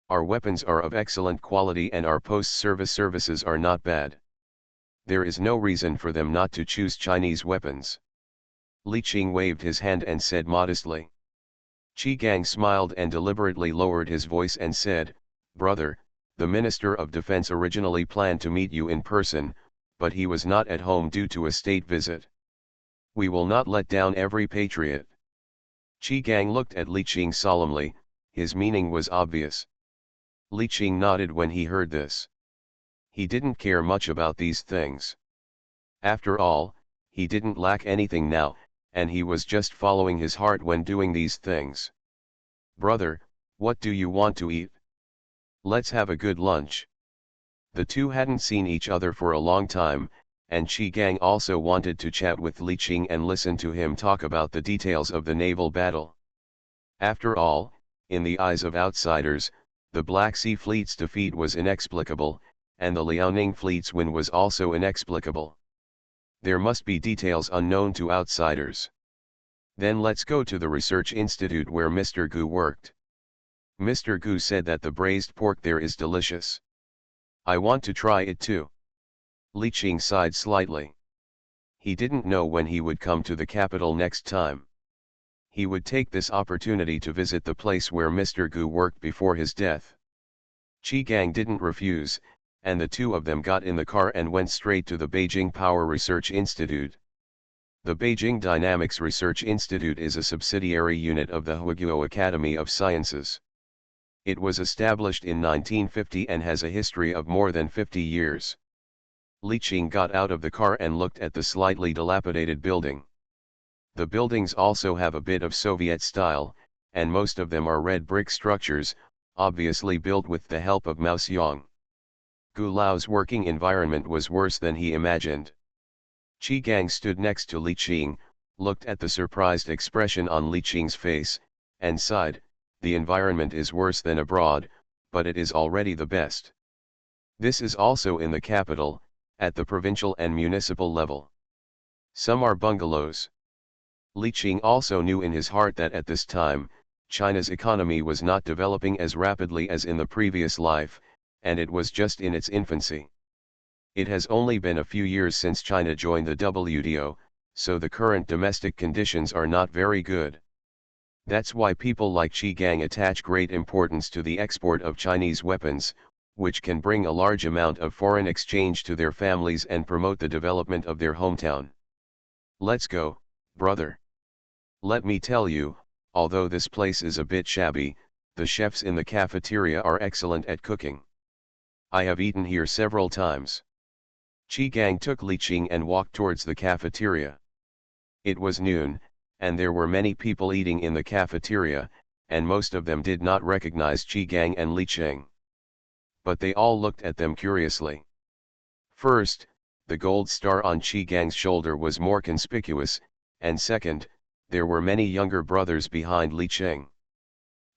Our weapons are of excellent quality and our post-service services are not bad. There is no reason for them not to choose Chinese weapons." Li Qing waved his hand and said modestly. Qi Gang smiled and deliberately lowered his voice and said, "Brother, the Minister of Defense originally planned to meet you in person, but he was not at home due to a state visit. We will not let down every patriot." Qi Gang looked at Li Qing solemnly, his meaning was obvious. Li Qing nodded when he heard this. He didn't care much about these things. After all, he didn't lack anything now, and he was just following his heart when doing these things. "Brother, what do you want to eat? Let's have a good lunch." The two hadn't seen each other for a long time, and Qi Gang also wanted to chat with Li Qing and listen to him talk about the details of the naval battle. After all, in the eyes of outsiders, the Black Sea Fleet's defeat was inexplicable, and the Liaoning Fleet's win was also inexplicable. There must be details unknown to outsiders. "Then let's go to the research institute where Mr. Gu worked. Mr. Gu said that the braised pork there is delicious. I want to try it too." Li Qing sighed slightly. He didn't know when he would come to the capital next time. He would take this opportunity to visit the place where Mr. Gu worked before his death. Qi Gang didn't refuse, and the two of them got in the car and went straight to the Beijing Power Research Institute. The Beijing Dynamics Research Institute is a subsidiary unit of the Huiguo Academy of Sciences. It was established in 1950 and has a history of more than 50 years. Li Qing got out of the car and looked at the slightly dilapidated building. The buildings also have a bit of Soviet style, and most of them are red brick structures, obviously built with the help of Mao Xiong. Gu Lao's working environment was worse than he imagined. Qi Gang stood next to Li Qing, looked at the surprised expression on Li Qing's face, and sighed, "The environment is worse than abroad, but it is already the best." This is also in the capital, at the provincial and municipal level. Some are bungalows. Li Qing also knew in his heart that at this time, China's economy was not developing as rapidly as in the previous life, and it was just in its infancy. It has only been a few years since China joined the WTO, so the current domestic conditions are not very good. That's why people like Qi Gang attach great importance to the export of Chinese weapons, which can bring a large amount of foreign exchange to their families and promote the development of their hometown. "Let's go, brother. Let me tell you, although this place is a bit shabby, the chefs in the cafeteria are excellent at cooking. I have eaten here several times." Qi Gang took Li Qing and walked towards the cafeteria. It was noon, and there were many people eating in the cafeteria, and most of them did not recognize Qi Gang and Li Qing. But they all looked at them curiously. First, the gold star on Qi Gang's shoulder was more conspicuous, and second, there were many younger brothers behind Li Qing.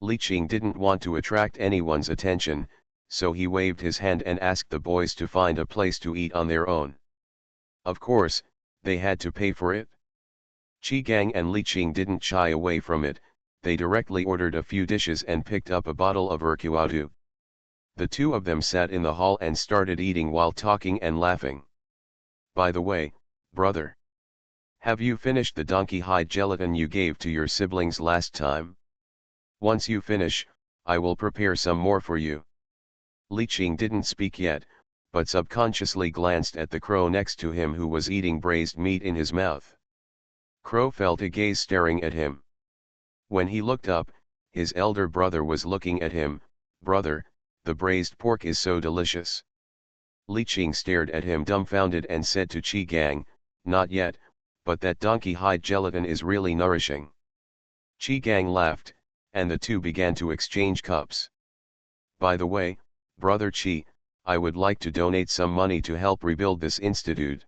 Li Qing didn't want to attract anyone's attention, so he waved his hand and asked the boys to find a place to eat on their own. Of course, they had to pay for it. Qi Gang and Li Qing didn't shy away from it, they directly ordered a few dishes and picked up a bottle of erkuatu. The two of them sat in the hall and started eating while talking and laughing. "By the way, brother, have you finished the donkey hide gelatin you gave to your siblings last time? Once you finish, I will prepare some more for you." Li Qing didn't speak yet, but subconsciously glanced at the crow next to him who was eating braised meat in his mouth. Crow felt a gaze staring at him. When he looked up, his elder brother was looking at him. "Brother, the braised pork is so delicious." Li Qing stared at him dumbfounded and said to Qi Gang, "Not yet, but that donkey hide gelatin is really nourishing." Qi Gang laughed, and the two began to exchange cups. "By the way, Brother Qi, I would like to donate some money to help rebuild this institute."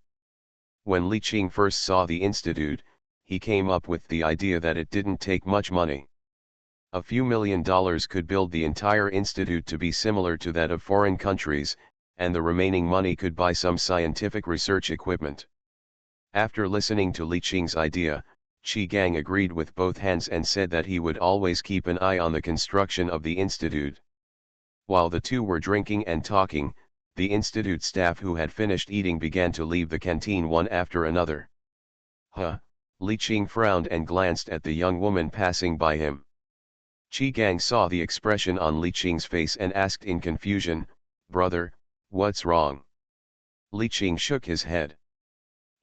When Li Qing first saw the institute, he came up with the idea that it didn't take much money. A few $1,000,000 could build the entire institute to be similar to that of foreign countries, and the remaining money could buy some scientific research equipment. After listening to Li Qing's idea, Qi Gang agreed with both hands and said that he would always keep an eye on the construction of the institute. While the two were drinking and talking, the institute staff who had finished eating began to leave the canteen one after another. "Huh," Li Qing frowned and glanced at the young woman passing by him. Qi Gang saw the expression on Li Qing's face and asked in confusion, "Brother, what's wrong?" Li Qing shook his head.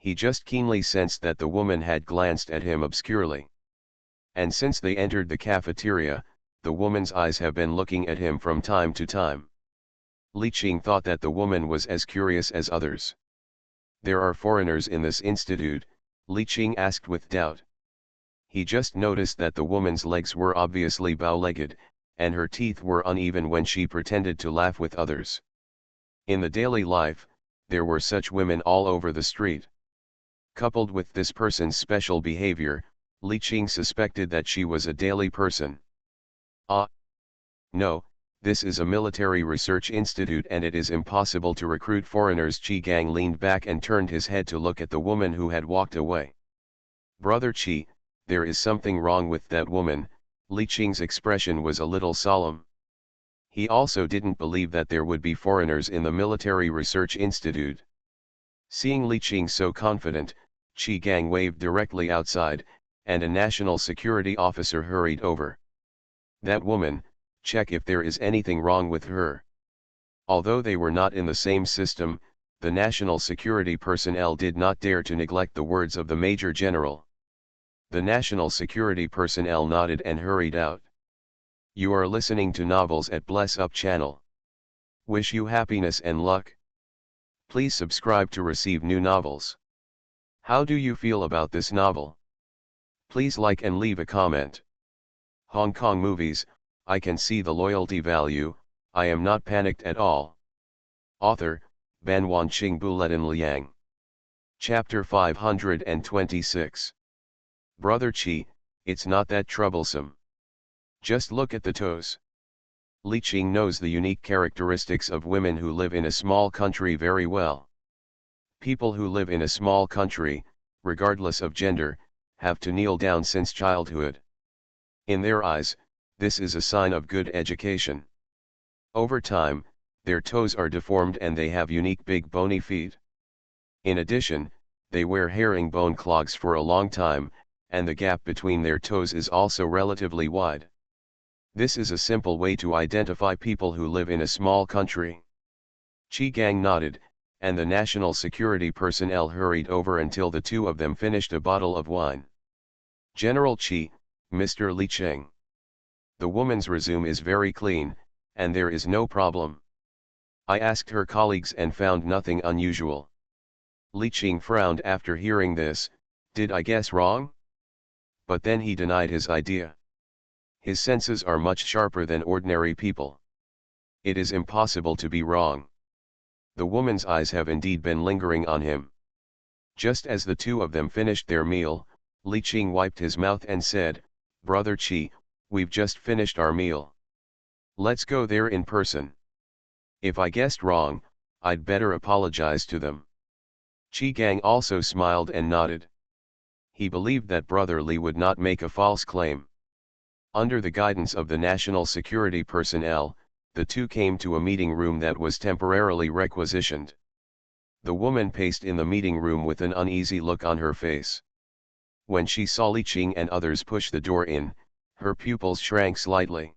He just keenly sensed that the woman had glanced at him obscurely. And since they entered the cafeteria, the woman's eyes have been looking at him from time to time. Li Qing thought that the woman was as curious as others. "There are foreigners in this institute?" Li Qing asked with doubt. He just noticed that the woman's legs were obviously bow-legged, and her teeth were uneven when she pretended to laugh with others. In the daily life, there were such women all over the street. Coupled with this person's special behavior, Li Qing suspected that she was a daily person. "Ah, no, this is a military research institute and it is impossible to recruit foreigners." Qi Gang leaned back and turned his head to look at the woman who had walked away. "Brother Qi, there is something wrong with that woman." Li Qing's expression was a little solemn. He also didn't believe that there would be foreigners in the military research institute. Seeing Li Qing so confident, Qi Gang waved directly outside, and a national security officer hurried over. That woman, check if there is anything wrong with her. Although they were not in the same system, the national security personnel did not dare to neglect the words of the Major General. The national security personnel nodded and hurried out. You are listening to Novels at Bless Up channel. Wish you happiness and luck. Please subscribe to receive new novels. How do you feel about this novel? Please like and leave a comment. Hong Kong movies, I can see the loyalty value, I am not panicked at all. Author, Ban Wanqing Buletin Liang. Chapter 526. Brother Chi, it's not that troublesome. Just look at the toes. Li Qing knows the unique characteristics of women who live in a small country very well. People who live in a small country, regardless of gender, have to kneel down since childhood. In their eyes, this is a sign of good education. Over time, their toes are deformed and they have unique big bony feet. In addition, they wear herringbone clogs for a long time, and the gap between their toes is also relatively wide. This is a simple way to identify people who live in a small country. Qi Gang nodded, and the national security personnel hurried over until the two of them finished a bottle of wine. General Qi, Mr. Li Qing. The woman's resume is very clean, and there is no problem. I asked her colleagues and found nothing unusual. Li Qing frowned after hearing this. Did I guess wrong? But then he denied his idea. His senses are much sharper than ordinary people. It is impossible to be wrong. The woman's eyes have indeed been lingering on him. Just as the two of them finished their meal, Li Qing wiped his mouth and said, Brother Qi, we've just finished our meal. Let's go there in person. If I guessed wrong, I'd better apologize to them. Qi Gang also smiled and nodded. He believed that Brother Li would not make a false claim. Under the guidance of the national security personnel, the two came to a meeting room that was temporarily requisitioned. The woman paced in the meeting room with an uneasy look on her face. When she saw Li Qing and others push the door in, her pupils shrank slightly.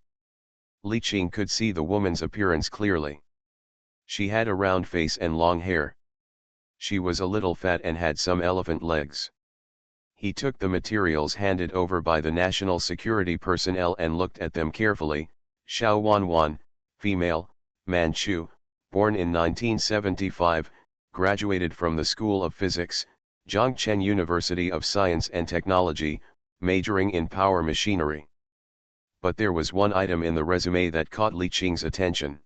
Li Qing could see the woman's appearance clearly. She had a round face and long hair. She was a little fat and had some elephant legs. He took the materials handed over by the national security personnel and looked at them carefully. Xiao Wanwan, female, Manchu, born in 1975, graduated from the School of Physics, Zhongchen University of Science and Technology, majoring in power machinery. But there was one item in the resume that caught Li Qing's attention.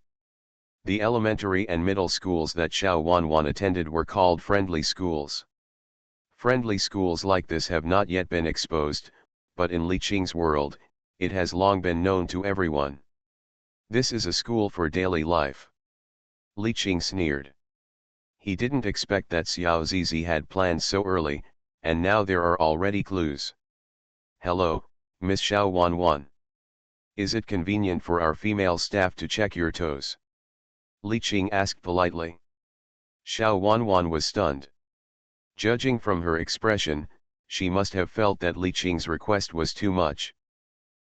The elementary and middle schools that Xiao Wanwan attended were called friendly schools. Friendly schools like this have not yet been exposed, but in Li Qing's world, it has long been known to everyone. This is a school for daily life. Li Qing sneered. He didn't expect that Xiao Zizi had planned so early, and now there are already clues. Hello, Miss Xiao Wanwan. Is it convenient for our female staff to check your toes? Li Qing asked politely. Xiao Wanwan was stunned. Judging from her expression, she must have felt that Li Qing's request was too much.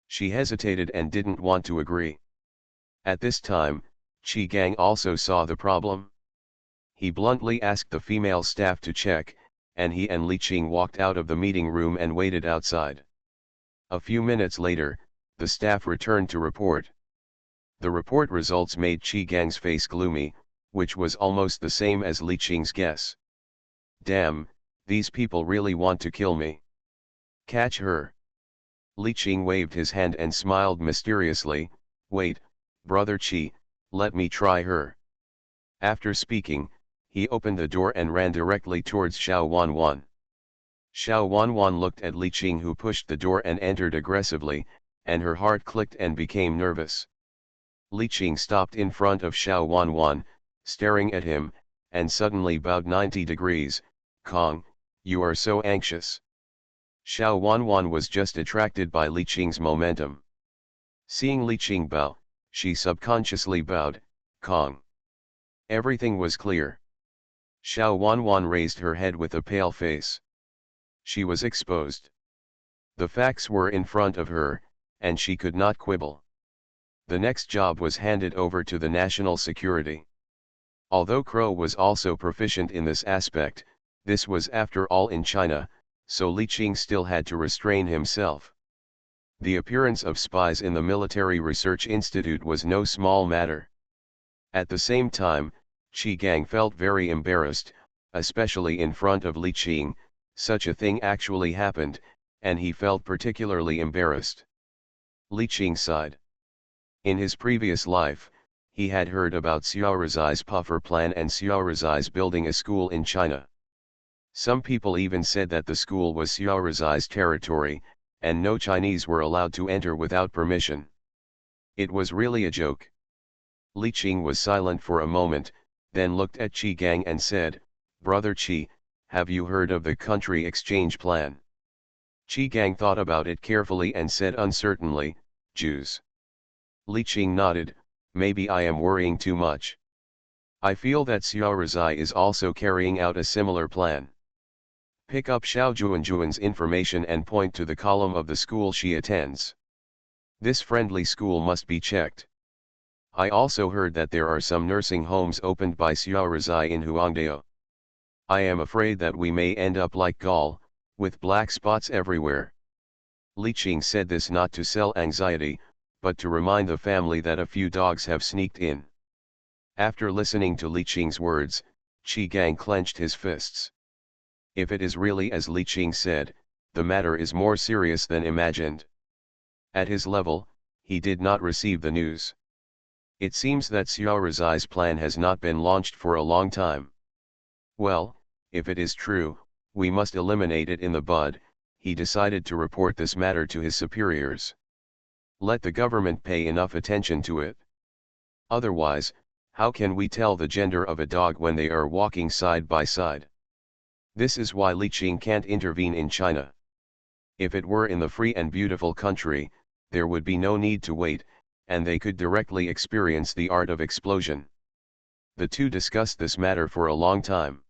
She hesitated and didn't want to agree. At this time, Qi Gang also saw the problem. He bluntly asked the female staff to check, and he and Li Qing walked out of the meeting room and waited outside. A few minutes later, the staff returned to report. The report results made Qi Gang's face gloomy, which was almost the same as Li Qing's guess. Damn, these people really want to kill me. Catch her. Li Qing waved his hand and smiled mysteriously. Wait, Brother Qi, let me try her. After speaking, he opened the door and ran directly towards Xiao Wanwan. Xiao Wanwan looked at Li Qing, who pushed the door and entered aggressively, and her heart clicked and became nervous. Li Qing stopped in front of Xiao Wanwan, staring at him, and suddenly bowed 90 degrees. Kong, you are so anxious. Xiao Wanwan was just attracted by Li Qing's momentum. Seeing Li Qing bow, she subconsciously bowed. Kong. Everything was clear. Xiao Wanwan raised her head with a pale face. She was exposed. The facts were in front of her, and she could not quibble. The next job was handed over to the national security. Although Crow was also proficient in this aspect, this was after all in China, so Li Qing still had to restrain himself. The appearance of spies in the Military Research Institute was no small matter. At the same time, Qi Gang felt very embarrassed, especially in front of Li Qing. Such a thing actually happened, and he felt particularly embarrassed. Li Qing sighed. In his previous life, he had heard about Xiao Rezai's puffer plan and Xiao Rezai's building a school in China. Some people even said that the school was Xiao Rezai's territory, and no Chinese were allowed to enter without permission. It was really a joke. Li Qing was silent for a moment, then looked at Qi Gang and said, "Brother Qi, have you heard of the country exchange plan?" Qi Gang thought about it carefully and said uncertainly, "Jews." Li Qing nodded, "Maybe I am worrying too much. I feel that Xiao Rezai is also carrying out a similar plan." Pick up Xiao Juanjuan's information and point to the column of the school she attends. This friendly school must be checked. I also heard that there are some nursing homes opened by Xiao Rezai in Huangdao. I am afraid that we may end up like Gaul, with black spots everywhere. Li Qing said this not to sell anxiety, but to remind the family that a few dogs have sneaked in. After listening to Li Qing's words, Qi Gang clenched his fists. If it is really as Li Qing said, the matter is more serious than imagined. At his level, he did not receive the news. It seems that Xiao Rezai's plan has not been launched for a long time. Well, if it is true, we must eliminate it in the bud. He decided to report this matter to his superiors. Let the government pay enough attention to it. Otherwise, how can we tell the gender of a dog when they are walking side by side? This is why Li Qing can't intervene in China. If it were in the free and beautiful country, there would be no need to wait, and they could directly experience the art of explosion. The two discussed this matter for a long time.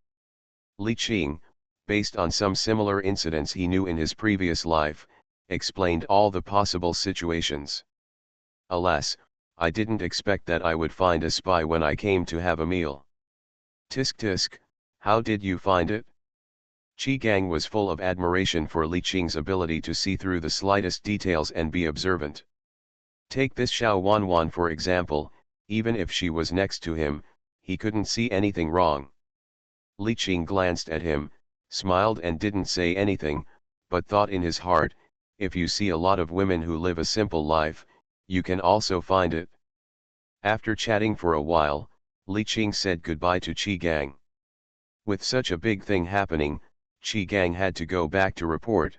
Li Qing, based on some similar incidents he knew in his previous life, explained all the possible situations. "Alas, I didn't expect that I would find a spy when I came to have a meal." "Tisk tisk, how did you find it?" Qi Gang was full of admiration for Li Qing's ability to see through the slightest details and be observant. Take this Xiao Wanwan for example, even if she was next to him, he couldn't see anything wrong. Li Qing glanced at him, smiled and didn't say anything, but thought in his heart, if you see a lot of women who live a simple life, you can also find it. After chatting for a while, Li Qing said goodbye to Qi Gang. With such a big thing happening, Qi Gang had to go back to report.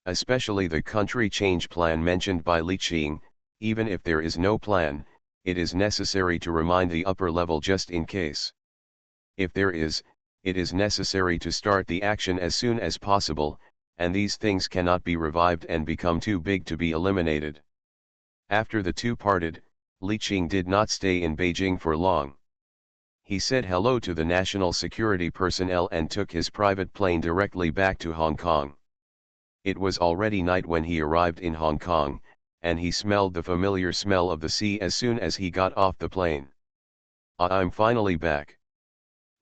Especially the country change plan mentioned by Li Qing. Even if there is no plan, it is necessary to remind the upper level just in case. If there is, it is necessary to start the action as soon as possible, and these things cannot be revived and become too big to be eliminated. After the two parted, Li Qing did not stay in Beijing for long. He said hello to the national security personnel and took his private plane directly back to Hong Kong. It was already night when he arrived in Hong Kong, and he smelled the familiar smell of the sea as soon as he got off the plane. I'm finally back.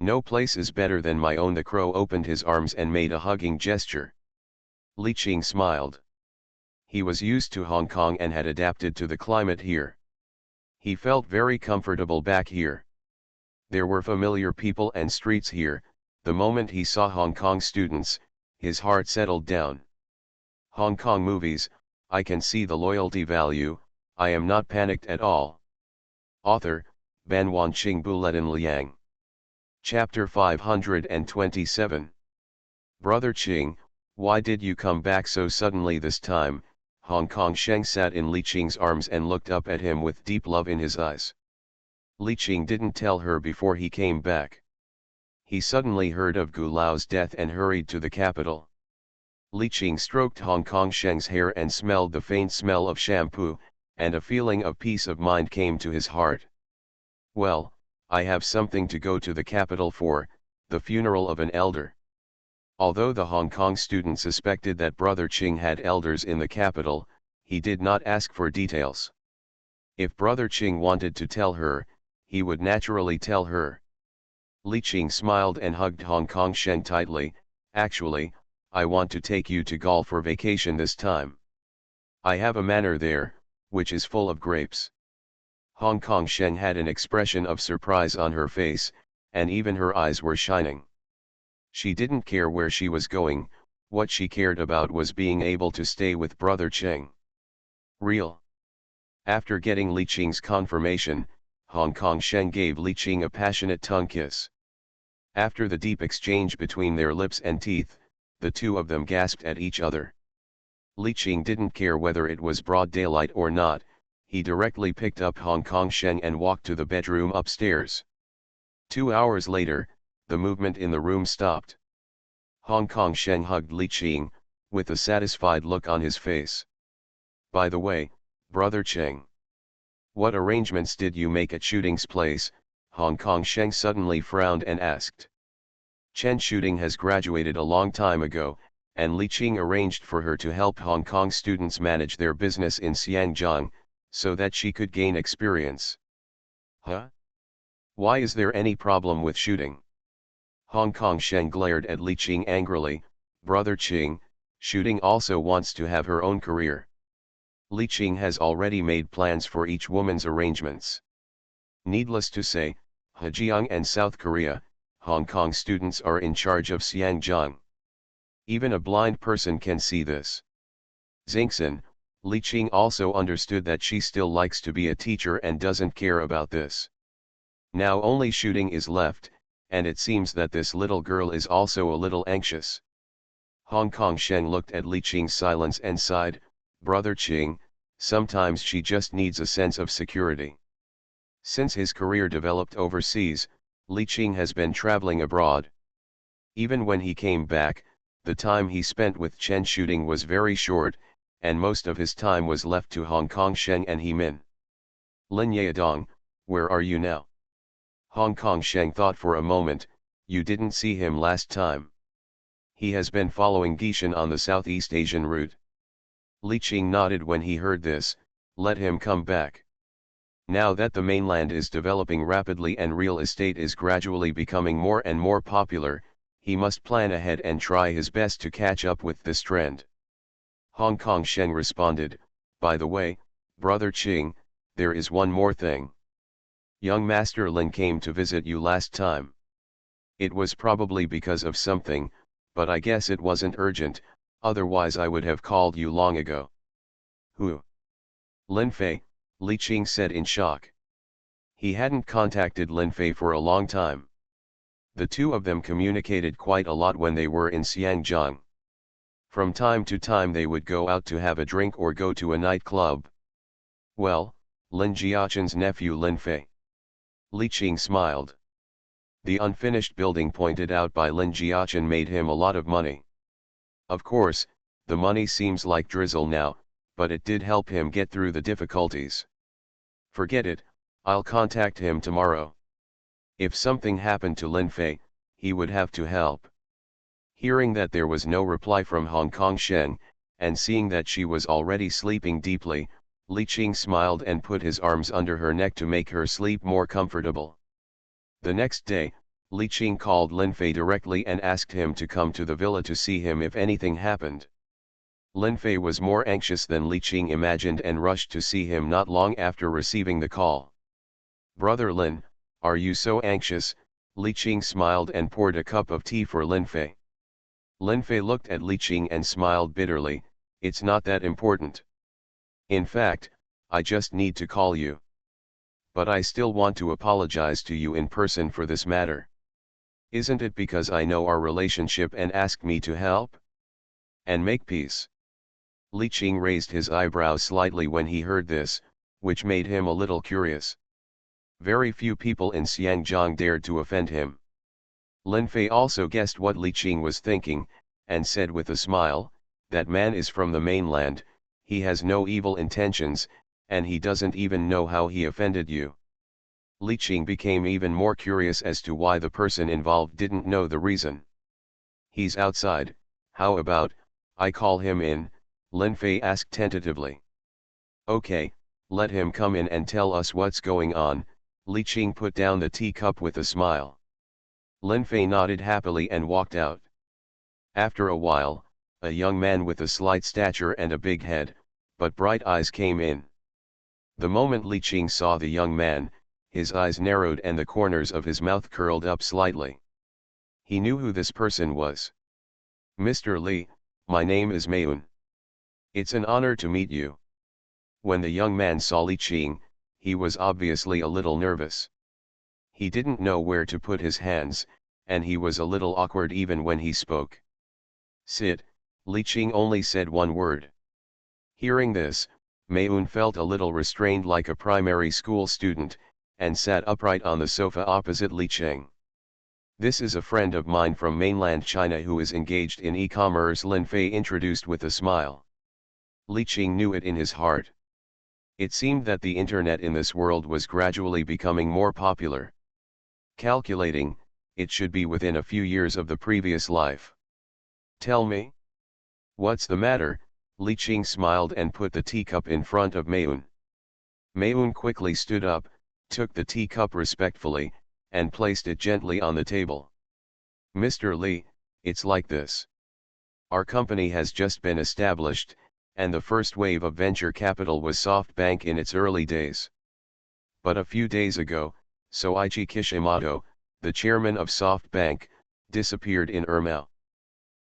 No place is better than my own." The crow opened his arms and made a hugging gesture. Li Qing smiled. He was used to Hong Kong and had adapted to the climate here. He felt very comfortable back here. There were familiar people and streets here. The moment he saw Hong Kong students, his heart settled down. Hong Kong movies, I can see the loyalty value, I am not panicked at all. Author, Ban Wanqing Buletin Liang. Chapter 527. Brother Qing, why did you come back so suddenly this time? Hong Kong Sheng sat in Li Qing's arms and looked up at him with deep love in his eyes. Li Qing didn't tell her before he came back. He suddenly heard of Gu Lao's death and hurried to the capital. Li Qing stroked Hong Kong Sheng's hair and smelled the faint smell of shampoo, and a feeling of peace of mind came to his heart. Well, I have something to go to the capital for, the funeral of an elder. Although the Hong Kong student suspected that Brother Ching had elders in the capital, he did not ask for details. If Brother Ching wanted to tell her, he would naturally tell her. Li Ching smiled and hugged Hong Kong Sheng tightly. Actually, I want to take you to Gaul for vacation this time. I have a manor there, which is full of grapes. Hong Kong Sheng had an expression of surprise on her face, and even her eyes were shining. She didn't care where she was going, what she cared about was being able to stay with Brother Cheng. Real. After getting Li Qing's confirmation, Hong Kong Sheng gave Li Qing a passionate tongue kiss. After the deep exchange between their lips and teeth, the two of them gasped at each other. Li Qing didn't care whether it was broad daylight or not, he directly picked up Hong Kong Sheng and walked to the bedroom upstairs. 2 hours later, the movement in the room stopped. Hong Kong Sheng hugged Li Qing, with a satisfied look on his face. By the way, Brother Cheng, what arrangements did you make at Shooting's place? Hong Kong Sheng suddenly frowned and asked. Chen Shooting has graduated a long time ago, and Li Qing arranged for her to help Hong Kong students manage their business in Xiangjiang, so that she could gain experience. Huh? Why is there any problem with Shooting? Hong Kong Sheng glared at Li Qing angrily. Brother Qing, Shooting also wants to have her own career. Li Qing has already made plans for each woman's arrangements. Needless to say, Zhejiang and South Korea, Hong Kong students are in charge of Xiangjiang. Even a blind person can see this. Xingxin, Li Qing also understood that she still likes to be a teacher and doesn't care about this. Now only Shooting is left, and it seems that this little girl is also a little anxious. Hong Kong Sheng looked at Li Qing's silence and sighed. Brother Qing, sometimes she just needs a sense of security. Since his career developed overseas, Li Qing has been traveling abroad. Even when he came back, the time he spent with Chen Shooting was very short, and most of his time was left to Hong Kong Sheng and He Min. Lin Yadong, where are you now? Hong Kong Sheng thought for a moment. You didn't see him last time. He has been following Gishan on the Southeast Asian route. Li Qing nodded when he heard this. Let him come back. Now that the mainland is developing rapidly and real estate is gradually becoming more and more popular, he must plan ahead and try his best to catch up with this trend. Hong Kong Sheng responded, by the way, Brother Qing, there is one more thing. Young Master Lin came to visit you last time. It was probably because of something, but I guess it wasn't urgent, otherwise I would have called you long ago. Who? Lin Fei, Li Qing said in shock. He hadn't contacted Lin Fei for a long time. The two of them communicated quite a lot when they were in Xiangjiang. From time to time they would go out to have a drink or go to a nightclub. Well, Lin Jiachen's nephew Lin Fei. Li Qing smiled. The unfinished building pointed out by Lin Jiachen made him a lot of money. Of course, the money seems like drizzle now, but it did help him get through the difficulties. Forget it, I'll contact him tomorrow. If something happened to Lin Fei, he would have to help. Hearing that there was no reply from Hong Kong Sheng, and seeing that she was already sleeping deeply, Li Qing smiled and put his arms under her neck to make her sleep more comfortable. The next day, Li Qing called Lin Fei directly and asked him to come to the villa to see him if anything happened. Lin Fei was more anxious than Li Qing imagined and rushed to see him not long after receiving the call. Brother Lin, are you so anxious? Li Qing smiled and poured a cup of tea for Lin Fei. Lin Fei looked at Li Qing and smiled bitterly. It's not that important. In fact, I just need to call you. But I still want to apologize to you in person for this matter. Isn't it because I know our relationship and ask me to help? And make peace? Li Qing raised his eyebrows slightly when he heard this, which made him a little curious. Very few people in Xiangjiang dared to offend him. Lin Fei also guessed what Li Qing was thinking, and said with a smile, that man is from the mainland, he has no evil intentions, and he doesn't even know how he offended you. Li Qing became even more curious as to why the person involved didn't know the reason. He's outside, how about, I call him in, Lin Fei asked tentatively. Okay, let him come in and tell us what's going on, Li Qing put down the teacup with a smile. Lin Fei nodded happily and walked out. After a while, a young man with a slight stature and a big head, but bright eyes came in. The moment Li Qing saw the young man, his eyes narrowed and the corners of his mouth curled up slightly. He knew who this person was. Mr. Li, my name is Mayun. It's an honor to meet you. When the young man saw Li Qing, he was obviously a little nervous. He didn't know where to put his hands, and he was a little awkward even when he spoke. Sit, Li Qing only said one word. Hearing this, Mayun felt a little restrained like a primary school student, and sat upright on the sofa opposite Li Qing. This is a friend of mine from mainland China who is engaged in e-commerce, Lin Fei introduced with a smile. Li Qing knew it in his heart. It seemed that the internet in this world was gradually becoming more popular. Calculating, it should be within a few years of the previous life. Tell me. What's the matter? Li Qing smiled and put the teacup in front of Mayun. Mayun quickly stood up, took the teacup respectfully, and placed it gently on the table. Mr. Li, it's like this. Our company has just been established, and the first wave of venture capital was SoftBank in its early days. But a few days ago, Soichi Kishimoto, the chairman of SoftBank, disappeared in Irma.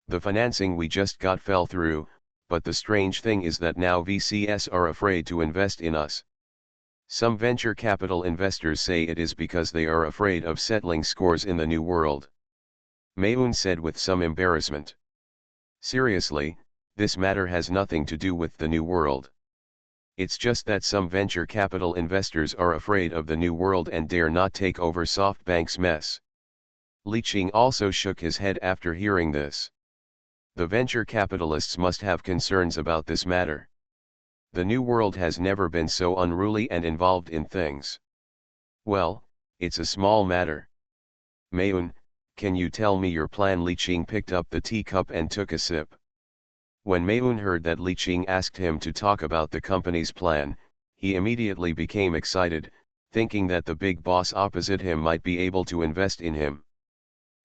The financing we just got fell through, but the strange thing is that now VCs are afraid to invest in us. Some venture capital investors say it is because they are afraid of settling scores in the new world. Mayun said with some embarrassment. Seriously, this matter has nothing to do with the new world. It's just that some venture capital investors are afraid of the new world and dare not take over SoftBank's mess. Li Qing also shook his head after hearing this. The venture capitalists must have concerns about this matter. The new world has never been so unruly and involved in things. Well, it's a small matter. Mayun, can you tell me your plan? Li Qing picked up the teacup and took a sip. When Mayun heard that Li Qing asked him to talk about the company's plan, he immediately became excited, thinking that the big boss opposite him might be able to invest in him.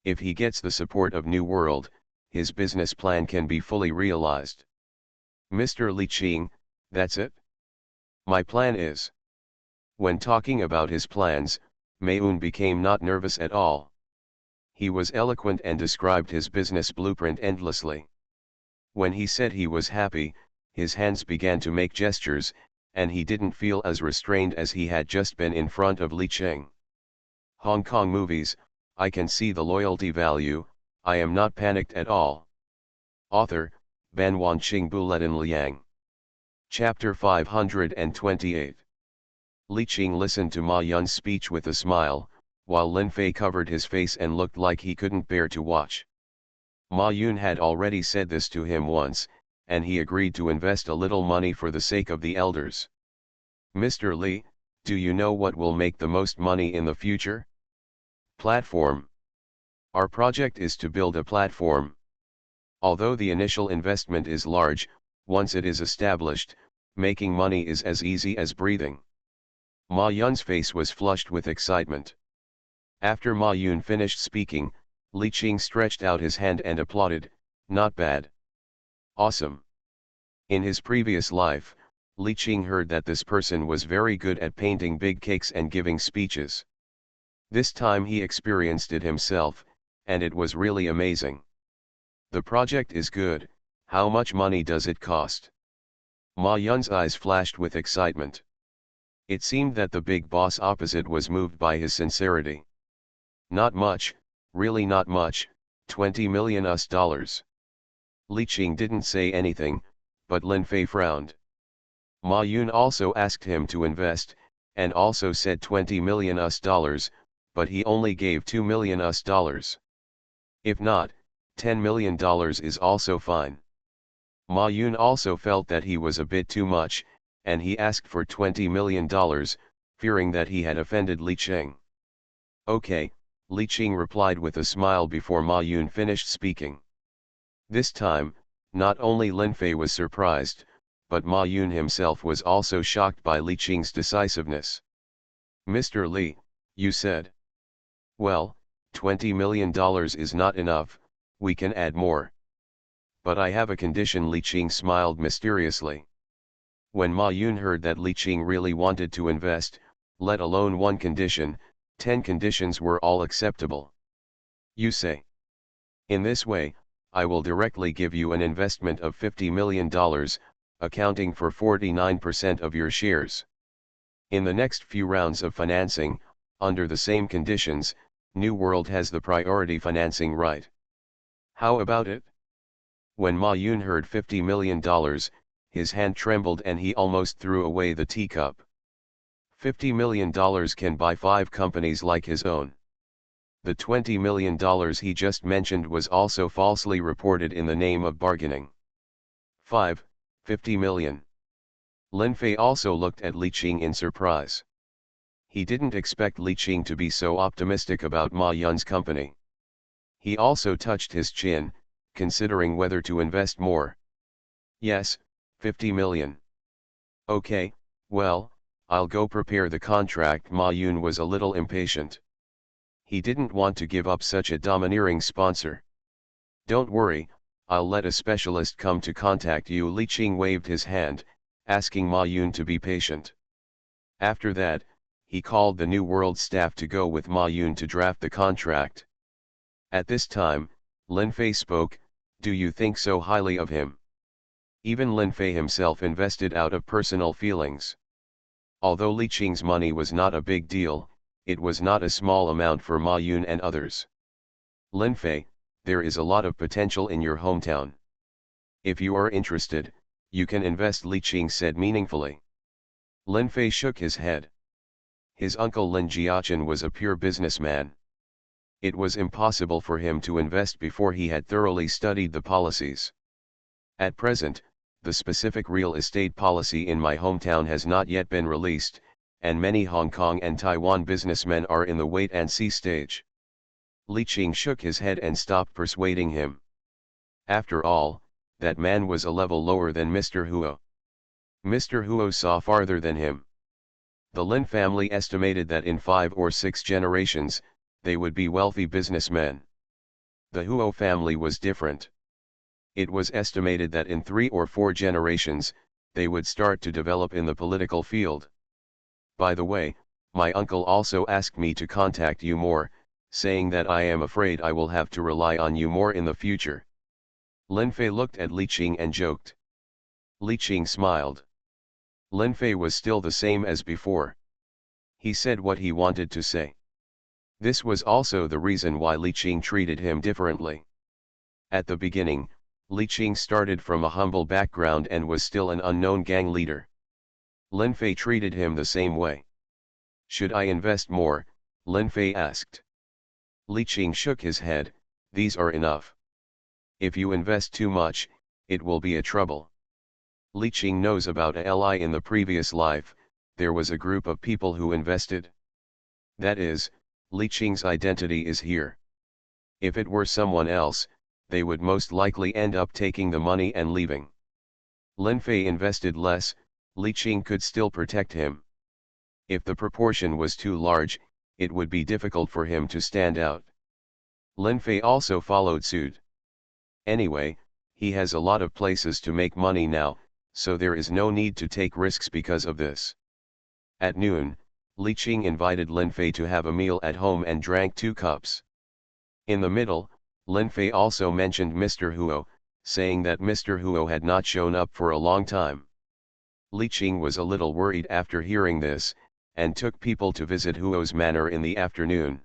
If he gets the support of New World, his business plan can be fully realized. Mr. Li Qing, that's it? My plan is. When talking about his plans, Mayun became not nervous at all. He was eloquent and described his business blueprint endlessly. When he said he was happy, his hands began to make gestures, and he didn't feel as restrained as he had just been in front of Li Qing. Hong Kong movies, I can see the loyalty value, I am not panicked at all. Author, Ban Wanqing Buletin Liang. Chapter 528. Li Qing listened to Ma Yun's speech with a smile, while Lin Fei covered his face and looked like he couldn't bear to watch. Ma Yun had already said this to him once, and he agreed to invest a little money for the sake of the elders. Mr. Li, do you know what will make the most money in the future? Platform. Our project is to build a platform. Although the initial investment is large, once it is established, making money is as easy as breathing. Ma Yun's face was flushed with excitement. After Ma Yun finished speaking, Li Qing stretched out his hand and applauded, not bad. Awesome. In his previous life, Li Qing heard that this person was very good at painting big cakes and giving speeches. This time he experienced it himself, and it was really amazing. The project is good, how much money does it cost? Ma Yun's eyes flashed with excitement. It seemed that the big boss opposite was moved by his sincerity. Not much, really not much, $20 million. Li Qing didn't say anything, but Lin Fei frowned. Ma Yun also asked him to invest, and also said $20 million, but he only gave $2 million. If not, $10 million is also fine. Ma Yun also felt that he was a bit too much, and he asked for $20 million, fearing that he had offended Li Qing. Okay, Li Qing replied with a smile before Ma Yun finished speaking. This time, not only Lin Fei was surprised, but Ma Yun himself was also shocked by Li Qing's decisiveness. "Mr. Li, you said. Well, $20 million is not enough, we can add more. But I have a condition." Li Qing smiled mysteriously. When Ma Yun heard that Li Qing really wanted to invest, let alone one condition, 10 conditions were all acceptable. "You say. In this way, I will directly give you an investment of $50 million, accounting for 49% of your shares. In the next few rounds of financing, under the same conditions, New World has the priority financing right. How about it?" When Ma Yun heard $50 million, his hand trembled and he almost threw away the teacup. $50 million can buy 5 companies like his own. The $20 million he just mentioned was also falsely reported in the name of bargaining. 50 million. Lin Fei also looked at Li Qing in surprise. He didn't expect Li Qing to be so optimistic about Ma Yun's company. He also touched his chin, considering whether to invest more. "Yes, 50 million. Okay, well, I'll go prepare the contract." Ma Yun was a little impatient. He didn't want to give up such a domineering sponsor. "Don't worry, I'll let a specialist come to contact you." Li Qing waved his hand, asking Ma Yun to be patient. After that, he called the New World staff to go with Ma Yun to draft the contract. At this time, Lin Fei spoke. "Do you think so highly of him?" Even Lin Fei himself invested out of personal feelings. Although Li Qing's money was not a big deal, it was not a small amount for Ma Yun and others. "Lin Fei, there is a lot of potential in your hometown. If you are interested, you can invest," Li Qing said meaningfully. Lin Fei shook his head. His uncle Lin Jiaqin was a pure businessman. It was impossible for him to invest before he had thoroughly studied the policies. "At present, the specific real estate policy in my hometown has not yet been released, and many Hong Kong and Taiwan businessmen are in the wait-and-see stage." Li Qing shook his head and stopped persuading him. After all, that man was a level lower than Mr. Huo. Mr. Huo saw farther than him. The Lin family estimated that in 5 or 6 generations, they would be wealthy businessmen. The Huo family was different. It was estimated that in 3 or 4 generations, they would start to develop in the political field. "By the way, my uncle also asked me to contact you more, saying that I am afraid I will have to rely on you more in the future." Lin Fei looked at Li Qing and joked. Li Qing smiled. Lin Fei was still the same as before. He said what he wanted to say. This was also the reason why Li Qing treated him differently. At the beginning, Li Qing started from a humble background and was still an unknown gang leader. Lin Fei treated him the same way. "Should I invest more?" Lin Fei asked. Li Qing shook his head. "These are enough. If you invest too much, it will be a trouble." Li Qing knows about Li in the previous life. There was a group of people who invested. That is, Li Qing's identity is here. If it were someone else, they would most likely end up taking the money and leaving. Lin Fei invested less. Li Qing could still protect him. If the proportion was too large, it would be difficult for him to stand out. Lin Fei also followed suit. Anyway, he has a lot of places to make money now, so there is no need to take risks because of this. At noon, Li Qing invited Lin Fei to have a meal at home and drank 2 cups. In the middle, Lin Fei also mentioned Mr. Huo, saying that Mr. Huo had not shown up for a long time. Li Qing was a little worried after hearing this, and took people to visit Huo's manor in the afternoon.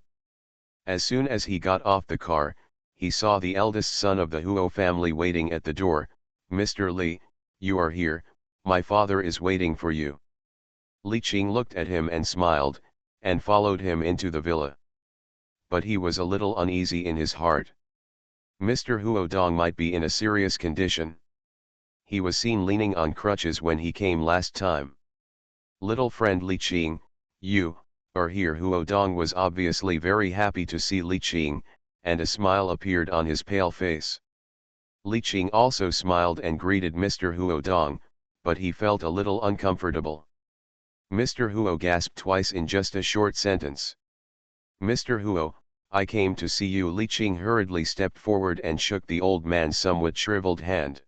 As soon as he got off the car, he saw the eldest son of the Huo family waiting at the door. "Mr. Li, you are here, my father is waiting for you." Li Qing looked at him and smiled, and followed him into the villa. But he was a little uneasy in his heart. Mr. Huo Dong might be in a serious condition. He was seen leaning on crutches when he came last time. "Little friend Li Qing, you are here." Huo Dong was obviously very happy to see Li Qing, and a smile appeared on his pale face. Li Qing also smiled and greeted Mr. Huo Dong, but he felt a little uncomfortable. Mr. Huo gasped twice in just a short sentence. Mr. Huo, I came to see you. Li Qing hurriedly stepped forward and shook the old man's somewhat shriveled hand.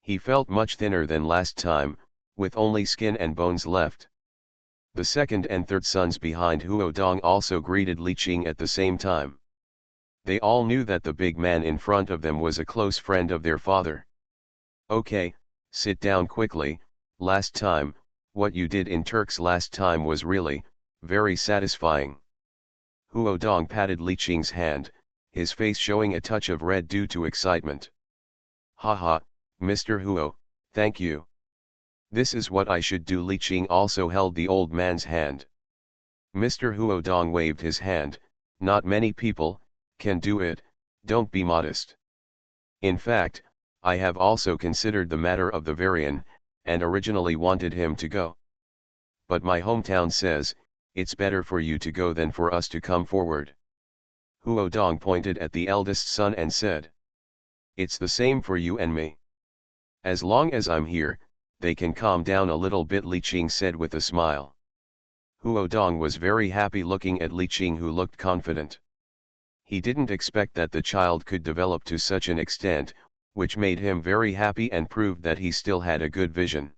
He felt much thinner than last time, with only skin and bones left. The second and third sons behind Huo Dong also greeted Li Qing at the same time. They all knew that the big man in front of them was a close friend of their father. Okay, sit down quickly. Last time, what you did in Turks last time was really, very satisfying. Huo Dong patted Li Qing's hand, his face showing a touch of red due to excitement. Haha, Mr. Huo, thank you. This is what I should do. Li Qing also held the old man's hand. Mr. Huo Dong waved his hand. Not many people can do it, don't be modest. In fact, I have also considered the matter of the Varian, and originally wanted him to go. But my hometown says, it's better for you to go than for us to come forward. Huo Dong pointed at the eldest son and said. It's the same for you and me. As long as I'm here, they can calm down a little bit, Li Qing said with a smile. Huo Dong was very happy looking at Li Qing, who looked confident. He didn't expect that the child could develop to such an extent, which made him very happy and proved that he still had a good vision.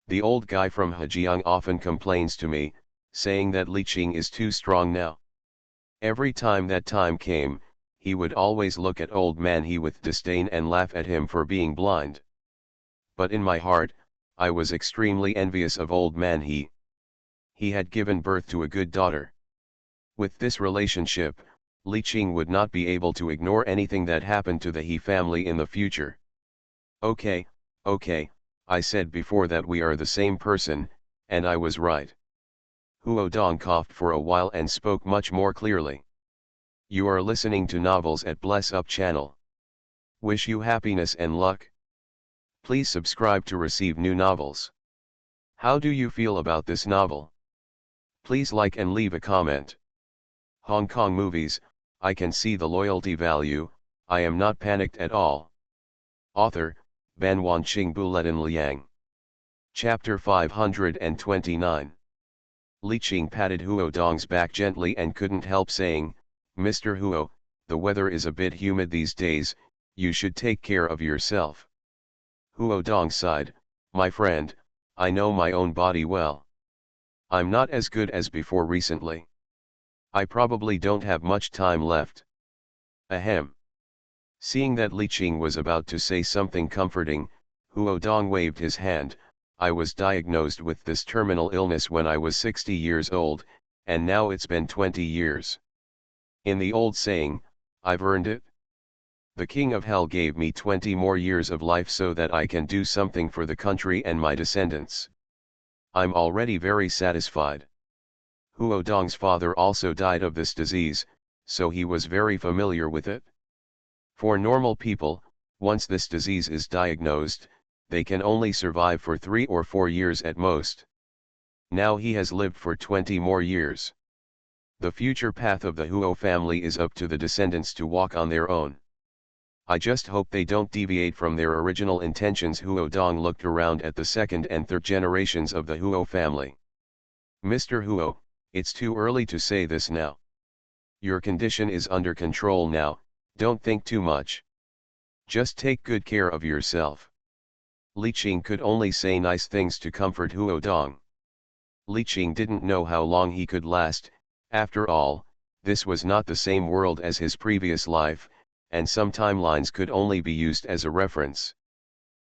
The old guy from Hejiang often complains to me, saying that Li Qing is too strong now. Every time that time came, he would always look at old man He with disdain and laugh at him for being blind. But in my heart, I was extremely envious of old man He. He had given birth to a good daughter. With this relationship, Li Qing would not be able to ignore anything that happened to the He family in the future. Okay, I said before that we are the same person, and I was right. Huo Dong coughed for a while and spoke much more clearly. You are listening to Novels at Bless Up channel. Wish you happiness and luck. Please subscribe to receive new novels. How do you feel about this novel? Please like and leave a comment. Hong Kong movies, I can see the loyalty value, I am not panicked at all. Author, Ban Wanqing Buletin Liang. Chapter 529. Li Qing patted Huo Dong's back gently and couldn't help saying, Mr. Huo, the weather is a bit humid these days, you should take care of yourself. Huo Dong sighed, my friend, I know my own body well. I'm not as good as before recently. I probably don't have much time left. Ahem. Seeing that Li Qing was about to say something comforting, Huo Dong waved his hand. I was diagnosed with this terminal illness when I was 60 years old, and now it's been 20 years. In the old saying, I've earned it. The King of Hell gave me 20 more years of life so that I can do something for the country and my descendants. I'm already very satisfied. Huo Dong's father also died of this disease, so he was very familiar with it. For normal people, once this disease is diagnosed, they can only survive for 3 or 4 years at most. Now he has lived for 20 more years. The future path of the Huo family is up to the descendants to walk on their own. I just hope they don't deviate from their original intentions. Huo Dong looked around at the second and third generations of the Huo family. Mr. Huo, it's too early to say this now. Your condition is under control now, don't think too much. Just take good care of yourself. Li Qing could only say nice things to comfort Huo Dong. Li Qing didn't know how long he could last. After all, this was not the same world as his previous life, and some timelines could only be used as a reference.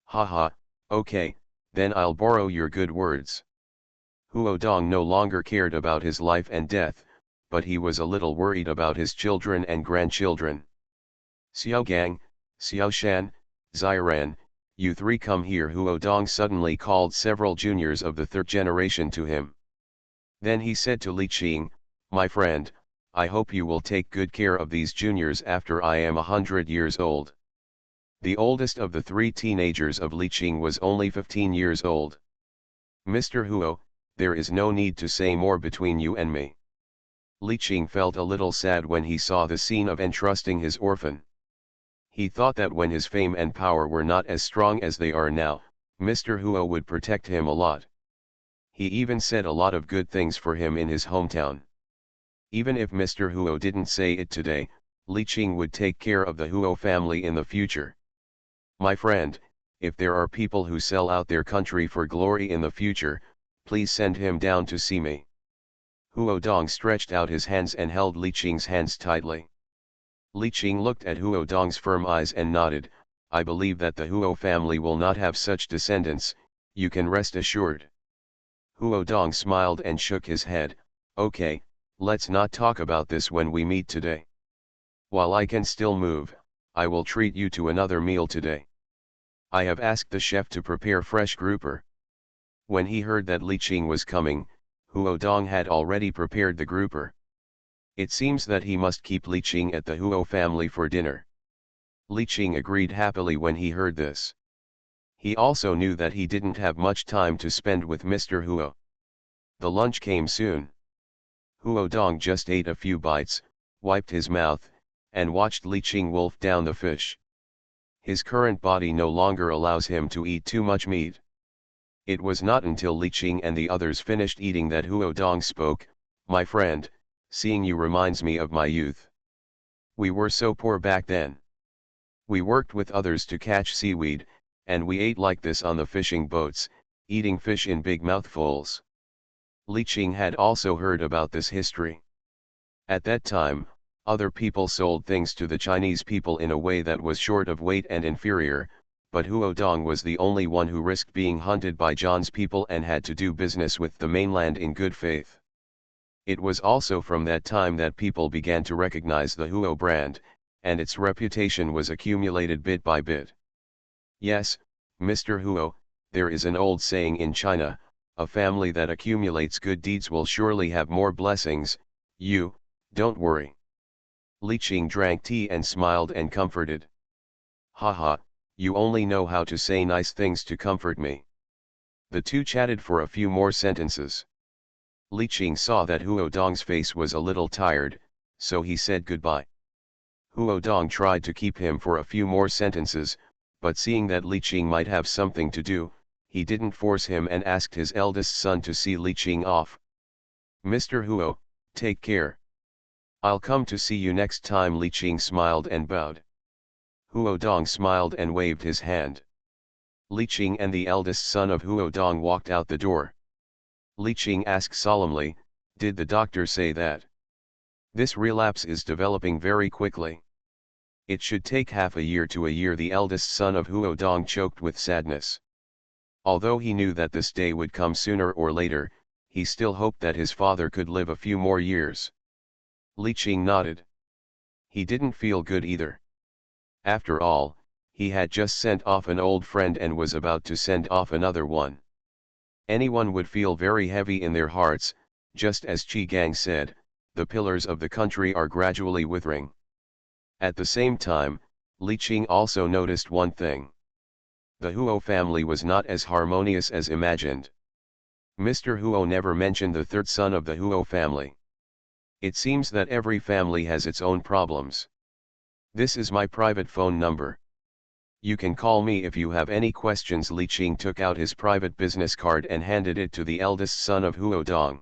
Haha, okay, then I'll borrow your good words. Huo Dong no longer cared about his life and death, but he was a little worried about his children and grandchildren. Xiaogang, Xiaoshan, Xiran, you three come here. Huo Dong suddenly called several juniors of the third generation to him. Then he said to Li Qing, my friend, I hope you will take good care of these juniors after I am 100 years old. The oldest of the 3 teenagers of Li Qing was only 15 years old. Mr. Huo, there is no need to say more between you and me. Li Qing felt a little sad when he saw the scene of entrusting his orphan. He thought that when his fame and power were not as strong as they are now, Mr. Huo would protect him a lot. He even said a lot of good things for him in his hometown. Even if Mr. Huo didn't say it today, Li Qing would take care of the Huo family in the future. My friend, if there are people who sell out their country for glory in the future, please send him down to see me. Huo Dong stretched out his hands and held Li Qing's hands tightly. Li Qing looked at Huo Dong's firm eyes and nodded. I believe that the Huo family will not have such descendants, you can rest assured. Huo Dong smiled and shook his head. Okay, let's not talk about this when we meet today. While I can still move, I will treat you to another meal today. I have asked the chef to prepare fresh grouper. When he heard that Li Qing was coming, Huo Dong had already prepared the grouper. It seems that he must keep Li Qing at the Huo family for dinner. Li Qing agreed happily when he heard this. He also knew that he didn't have much time to spend with Mr. Huo. The lunch came soon. Huo Dong just ate a few bites, wiped his mouth, and watched Li Qing wolf down the fish. His current body no longer allows him to eat too much meat. It was not until Li Qing and the others finished eating that Huo Dong spoke. My friend, seeing you reminds me of my youth. We were so poor back then. We worked with others to catch seaweed, and we ate like this on the fishing boats, eating fish in big mouthfuls. Li Qing had also heard about this history. At that time, other people sold things to the Chinese people in a way that was short of weight and inferior, but Huo Dong was the only one who risked being hunted by John's people and had to do business with the mainland in good faith. It was also from that time that people began to recognize the Huo brand, and its reputation was accumulated bit by bit. Yes, Mr. Huo, there is an old saying in China, a family that accumulates good deeds will surely have more blessings. Don't worry. Li Qing drank tea and smiled and comforted. Haha, you only know how to say nice things to comfort me. The two chatted for a few more sentences. Li Qing saw that Huo Dong's face was a little tired, so he said goodbye. Huo Dong tried to keep him for a few more sentences, but seeing that Li Qing might have something to do, he didn't force him and asked his eldest son to see Li Qing off. Mr. Huo, take care. I'll come to see you next time. Li Qing smiled and bowed. Huo Dong smiled and waved his hand. Li Qing and the eldest son of Huo Dong walked out the door. Li Qing asked solemnly, did the doctor say that? This relapse is developing very quickly. It should take half a year to a year. The eldest son of Huo Dong choked with sadness. Although he knew that this day would come sooner or later, he still hoped that his father could live a few more years. Li Qing nodded. He didn't feel good either. After all, he had just sent off an old friend and was about to send off another one. Anyone would feel very heavy in their hearts. Just as Qi Gang said, the pillars of the country are gradually withering. At the same time, Li Qing also noticed one thing. The Huo family was not as harmonious as imagined. Mr. Huo never mentioned the third son of the Huo family. It seems that every family has its own problems. This is my private phone number. You can call me if you have any questions. Li Qing took out his private business card and handed it to the eldest son of Huo Dong.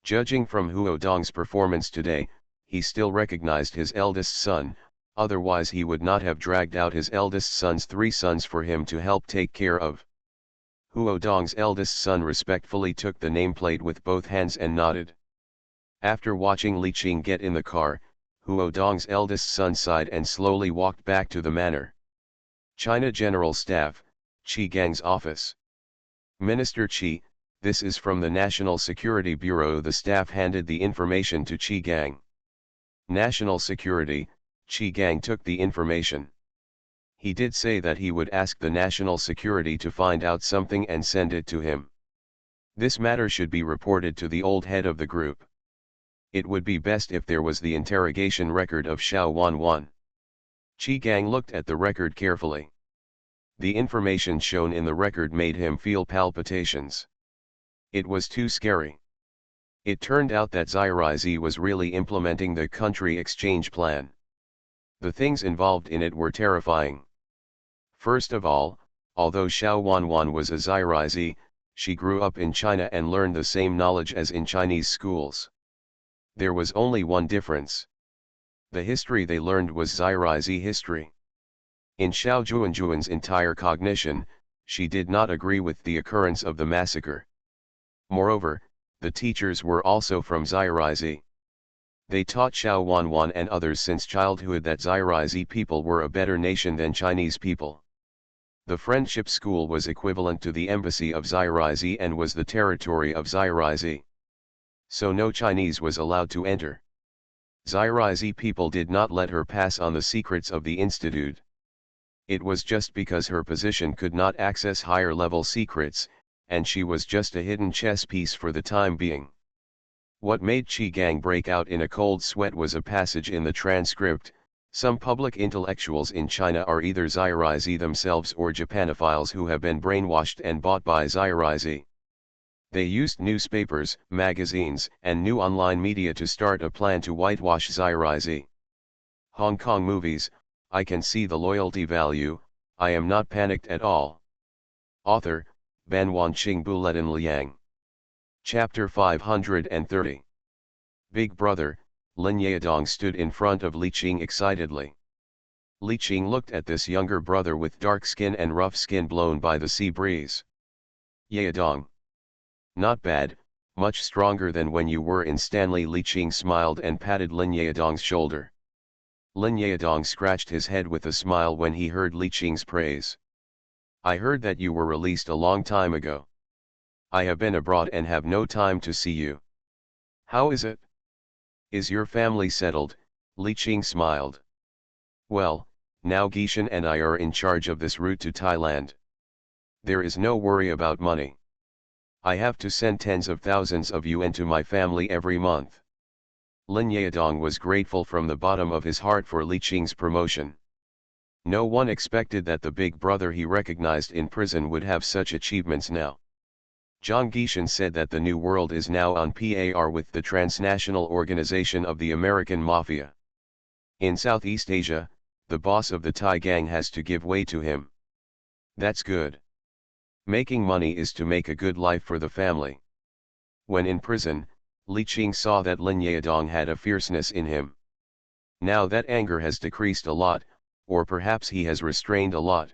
Judging from Huo Dong's performance today, he still recognized his eldest son, otherwise he would not have dragged out his eldest son's 3 sons for him to help take care of. Huo Dong's eldest son respectfully took the nameplate with both hands and nodded. After watching Li Qing get in the car, Huo Dong's eldest son sighed and slowly walked back to the manor. China General Staff, Qi Gang's office. Minister Qi, this is from the National Security Bureau. The staff handed the information to Qi Gang. National Security, Qi Gang took the information. He did say that he would ask the National Security to find out something and send it to him. This matter should be reported to the old head of the group. It would be best if there was the interrogation record of Xiao Wanwan. Qi Gang looked at the record carefully. The information shown in the record made him feel palpitations. It was too scary. It turned out that Zai was really implementing the country exchange plan. The things involved in it were terrifying. First of all, although Xiao Wanwan was a Zirizi, she grew up in China and learned the same knowledge as in Chinese schools. There was only one difference. The history they learned was Zirizi history. In Xiao Juanjuan's entire cognition, she did not agree with the occurrence of the massacre. Moreover, the teachers were also from Zirizi. They taught Xiao Wanwan and others since childhood that Zirizi people were a better nation than Chinese people. The friendship school was equivalent to the embassy of Zirizi and was the territory of Zirizi. So no Chinese was allowed to enter. Zirizi people did not let her pass on the secrets of the institute. It was just because her position could not access higher level secrets, and she was just a hidden chess piece for the time being. What made Qi Gang break out in a cold sweat was a passage in the transcript. Some public intellectuals in China are either Zirizi themselves or Japanophiles who have been brainwashed and bought by Zirizi. They used newspapers, magazines, and new online media to start a plan to whitewash Zirizi. Hong Kong movies, I can see the loyalty value, I am not panicked at all. Author, Ban Wanqing Buletin Liang. Chapter 530. Big Brother, Lin Yadong stood in front of Li Qing excitedly. Li Qing looked at this younger brother with dark skin and rough skin blown by the sea breeze. Yadong. Not bad, much stronger than when you were in Stanley. Li Qing smiled and patted Lin Yadong's shoulder. Lin Yadong scratched his head with a smile when he heard Li Qing's praise. I heard that you were released a long time ago. I have been abroad and have no time to see you. How is it? Is your family settled? Li Qing smiled. Well, now Gishan and I are in charge of this route to Thailand. There is no worry about money. I have to send tens of thousands of yuan to my family every month. Lin Yadong was grateful from the bottom of his heart for Li Qing's promotion. No one expected that the big brother he recognized in prison would have such achievements now. Zhang Gishan said that the New World is now on par with the transnational organization of the American Mafia. In Southeast Asia, the boss of the Thai gang has to give way to him. That's good. Making money is to make a good life for the family. When in prison, Li Qing saw that Lin Yadong had a fierceness in him. Now that anger has decreased a lot, or perhaps he has restrained a lot.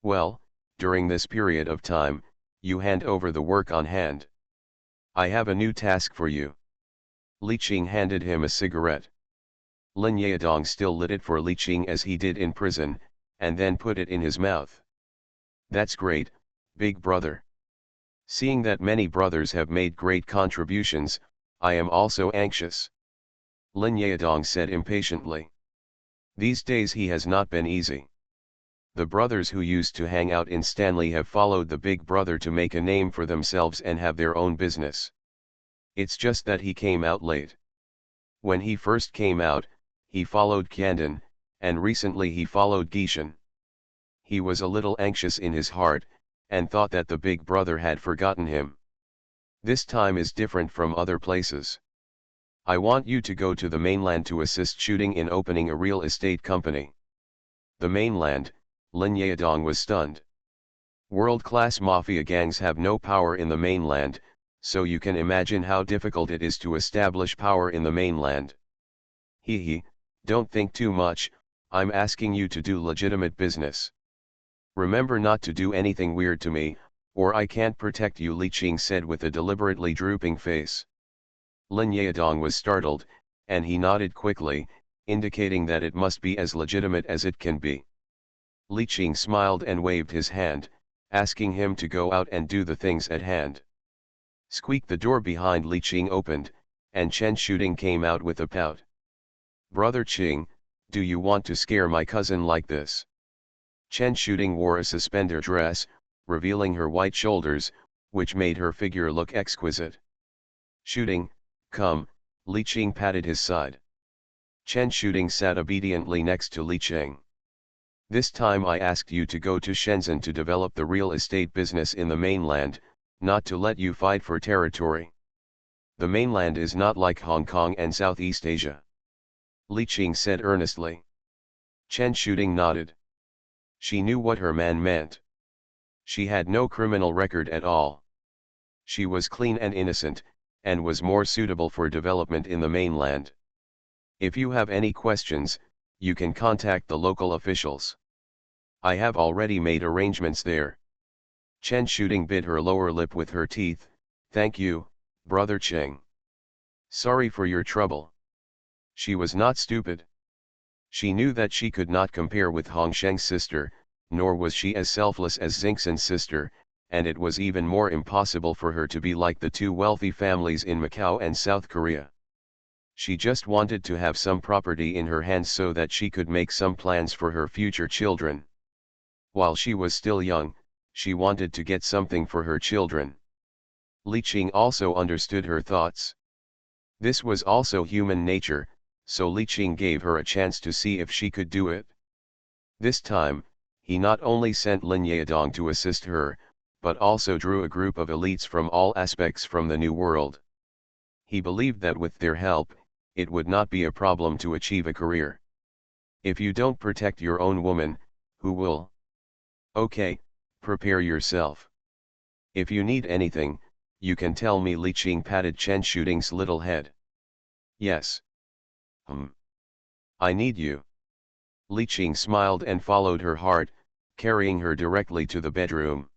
Well, during this period of time, you hand over the work on hand. I have a new task for you. Li Qing handed him a cigarette. Lin Yadong still lit it for Li Qing as he did in prison, and then put it in his mouth. That's great, big brother. Seeing that many brothers have made great contributions, I am also anxious. Lin Yadong said impatiently. These days he has not been easy. The brothers who used to hang out in Stanley have followed the big brother to make a name for themselves and have their own business. It's just that he came out late. When he first came out, he followed Kyandan, and recently he followed Gishan. He was a little anxious in his heart, and thought that the big brother had forgotten him. This time is different from other places. I want you to go to the mainland to assist shooting in opening a real estate company. The mainland, Lin Yadong was stunned. World-class mafia gangs have no power in the mainland, so you can imagine how difficult it is to establish power in the mainland. Don't think too much, I'm asking you to do legitimate business. Remember not to do anything weird to me, or I can't protect you, Li Qing said with a deliberately drooping face. Lin Yadong was startled, and he nodded quickly, indicating that it must be as legitimate as it can be. Li Qing smiled and waved his hand, asking him to go out and do the things at hand. Squeak! The door behind Li Qing opened, and Chen Shooting came out with a pout. Brother Qing, do you want to scare my cousin like this? Chen Shooting wore a suspender dress, revealing her white shoulders, which made her figure look exquisite. Shooting, come, Li Qing patted his side. Chen Shooting sat obediently next to Li Qing. This time I asked you to go to Shenzhen to develop the real estate business in the mainland, not to let you fight for territory. The mainland is not like Hong Kong and Southeast Asia. Li Qing said earnestly. Chen Shooting nodded. She knew what her man meant. She had no criminal record at all. She was clean and innocent, and was more suitable for development in the mainland. If you have any questions, you can contact the local officials. I have already made arrangements there. Chen Shooting bit her lower lip with her teeth. Thank you, Brother Cheng. Sorry for your trouble. She was not stupid. She knew that she could not compare with Hong Sheng's sister, nor was she as selfless as Xingxin's sister, and it was even more impossible for her to be like the two wealthy families in Macau and South Korea. She just wanted to have some property in her hands so that she could make some plans for her future children. While she was still young, she wanted to get something for her children. Li Qing also understood her thoughts. This was also human nature, so Li Qing gave her a chance to see if she could do it. This time, he not only sent Lin Yadong to assist her, but also drew a group of elites from all aspects from the New World. He believed that with their help, it would not be a problem to achieve a career. If you don't protect your own woman, who will? Okay, prepare yourself. If you need anything, you can tell me. Li Qing patted Chen Shooting's little head. Yes. I need you. Li Qing smiled and followed her heart, carrying her directly to the bedroom.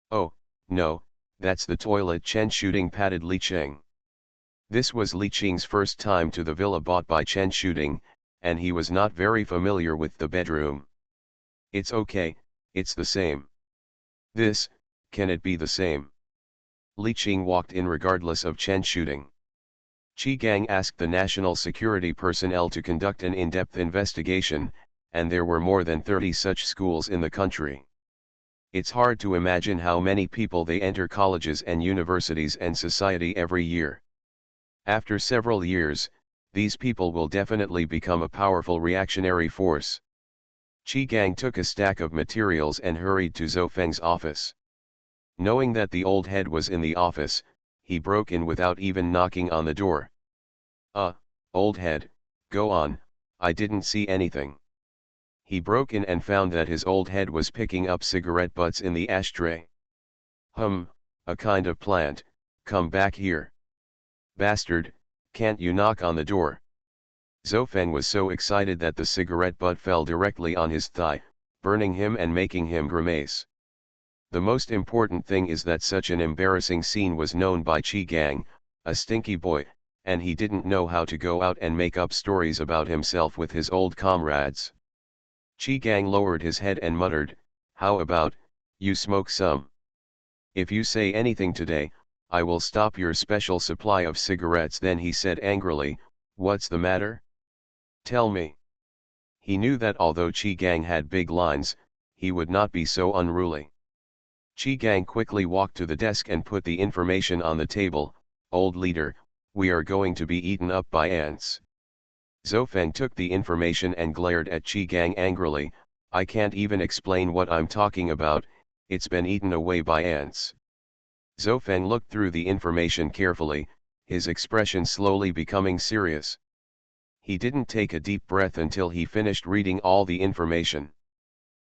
Oh, no, that's the toilet. Chen Shooting patted Li Qing. This was Li Qing's first time to the villa bought by Chen Shooting, and he was not very familiar with the bedroom. It's okay, it's the same. Can it be the same? Li Qing walked in regardless of Chen Shooting. Qi Gang asked the national security personnel to conduct an in-depth investigation, and there were more than 30 such schools in the country. It's hard to imagine how many people they enter colleges and universities and society every year. After several years, these people will definitely become a powerful reactionary force. Qi Gang took a stack of materials and hurried to Zhou Feng's office. Knowing that the old head was in the office, he broke in without even knocking on the door. Old head, go on, I didn't see anything. He broke in and found that his old head was picking up cigarette butts in the ashtray. A kind of plant, come back here. Bastard, can't you knock on the door? Zhou Feng was so excited that the cigarette butt fell directly on his thigh, burning him and making him grimace. The most important thing is that such an embarrassing scene was known by Qi Gang, a stinky boy, and he didn't know how to go out and make up stories about himself with his old comrades. Qi Gang lowered his head and muttered, how about, you smoke some? If you say anything today, I will stop your special supply of cigarettes. Then he said angrily, what's the matter? Tell me. He knew that although Qi Gang had big lines, he would not be so unruly. Qi Gang quickly walked to the desk and put the information on the table. Old leader, we are going to be eaten up by ants. Zhou Feng took the information and glared at Qi Gang angrily. I can't even explain what I'm talking about, it's been eaten away by ants. Zhou Feng looked through the information carefully, his expression slowly becoming serious. He didn't take a deep breath until he finished reading all the information.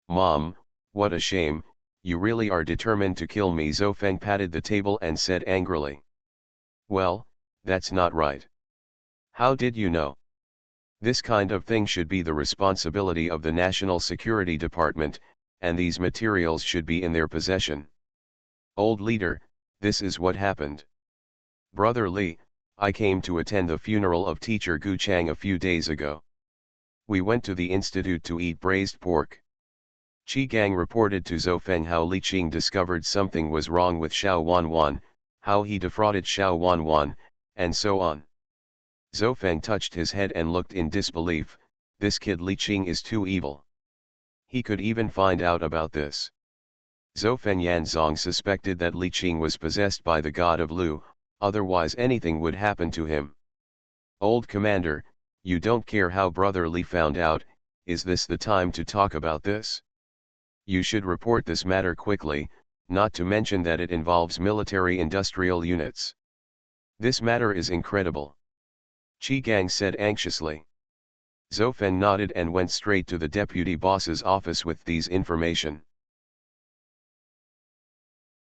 Mom, what a shame, you really are determined to kill me. Zhou Feng patted the table and said angrily. Well, that's not right. How did you know? This kind of thing should be the responsibility of the National Security Department, and these materials should be in their possession. Old leader, this is what happened. Brother Li, I came to attend the funeral of teacher Gu Chang a few days ago. We went to the institute to eat braised pork. Qi Gang reported to Zhou Feng how Li Qing discovered something was wrong with Xiao Wanwan, how he defrauded Xiao Wanwan, and so on. Zhou Feng touched his head and looked in disbelief. This kid Li Qing is too evil. He could even find out about this. Zhou Feng Yanzong suspected that Li Qing was possessed by the god of Lu, otherwise anything would happen to him. Old commander, you don't care how Brother Li found out, is this the time to talk about this? You should report this matter quickly, not to mention that it involves military-industrial units. This matter is incredible. Qi Gang said anxiously. Zhou Fen nodded and went straight to the deputy boss's office with these information.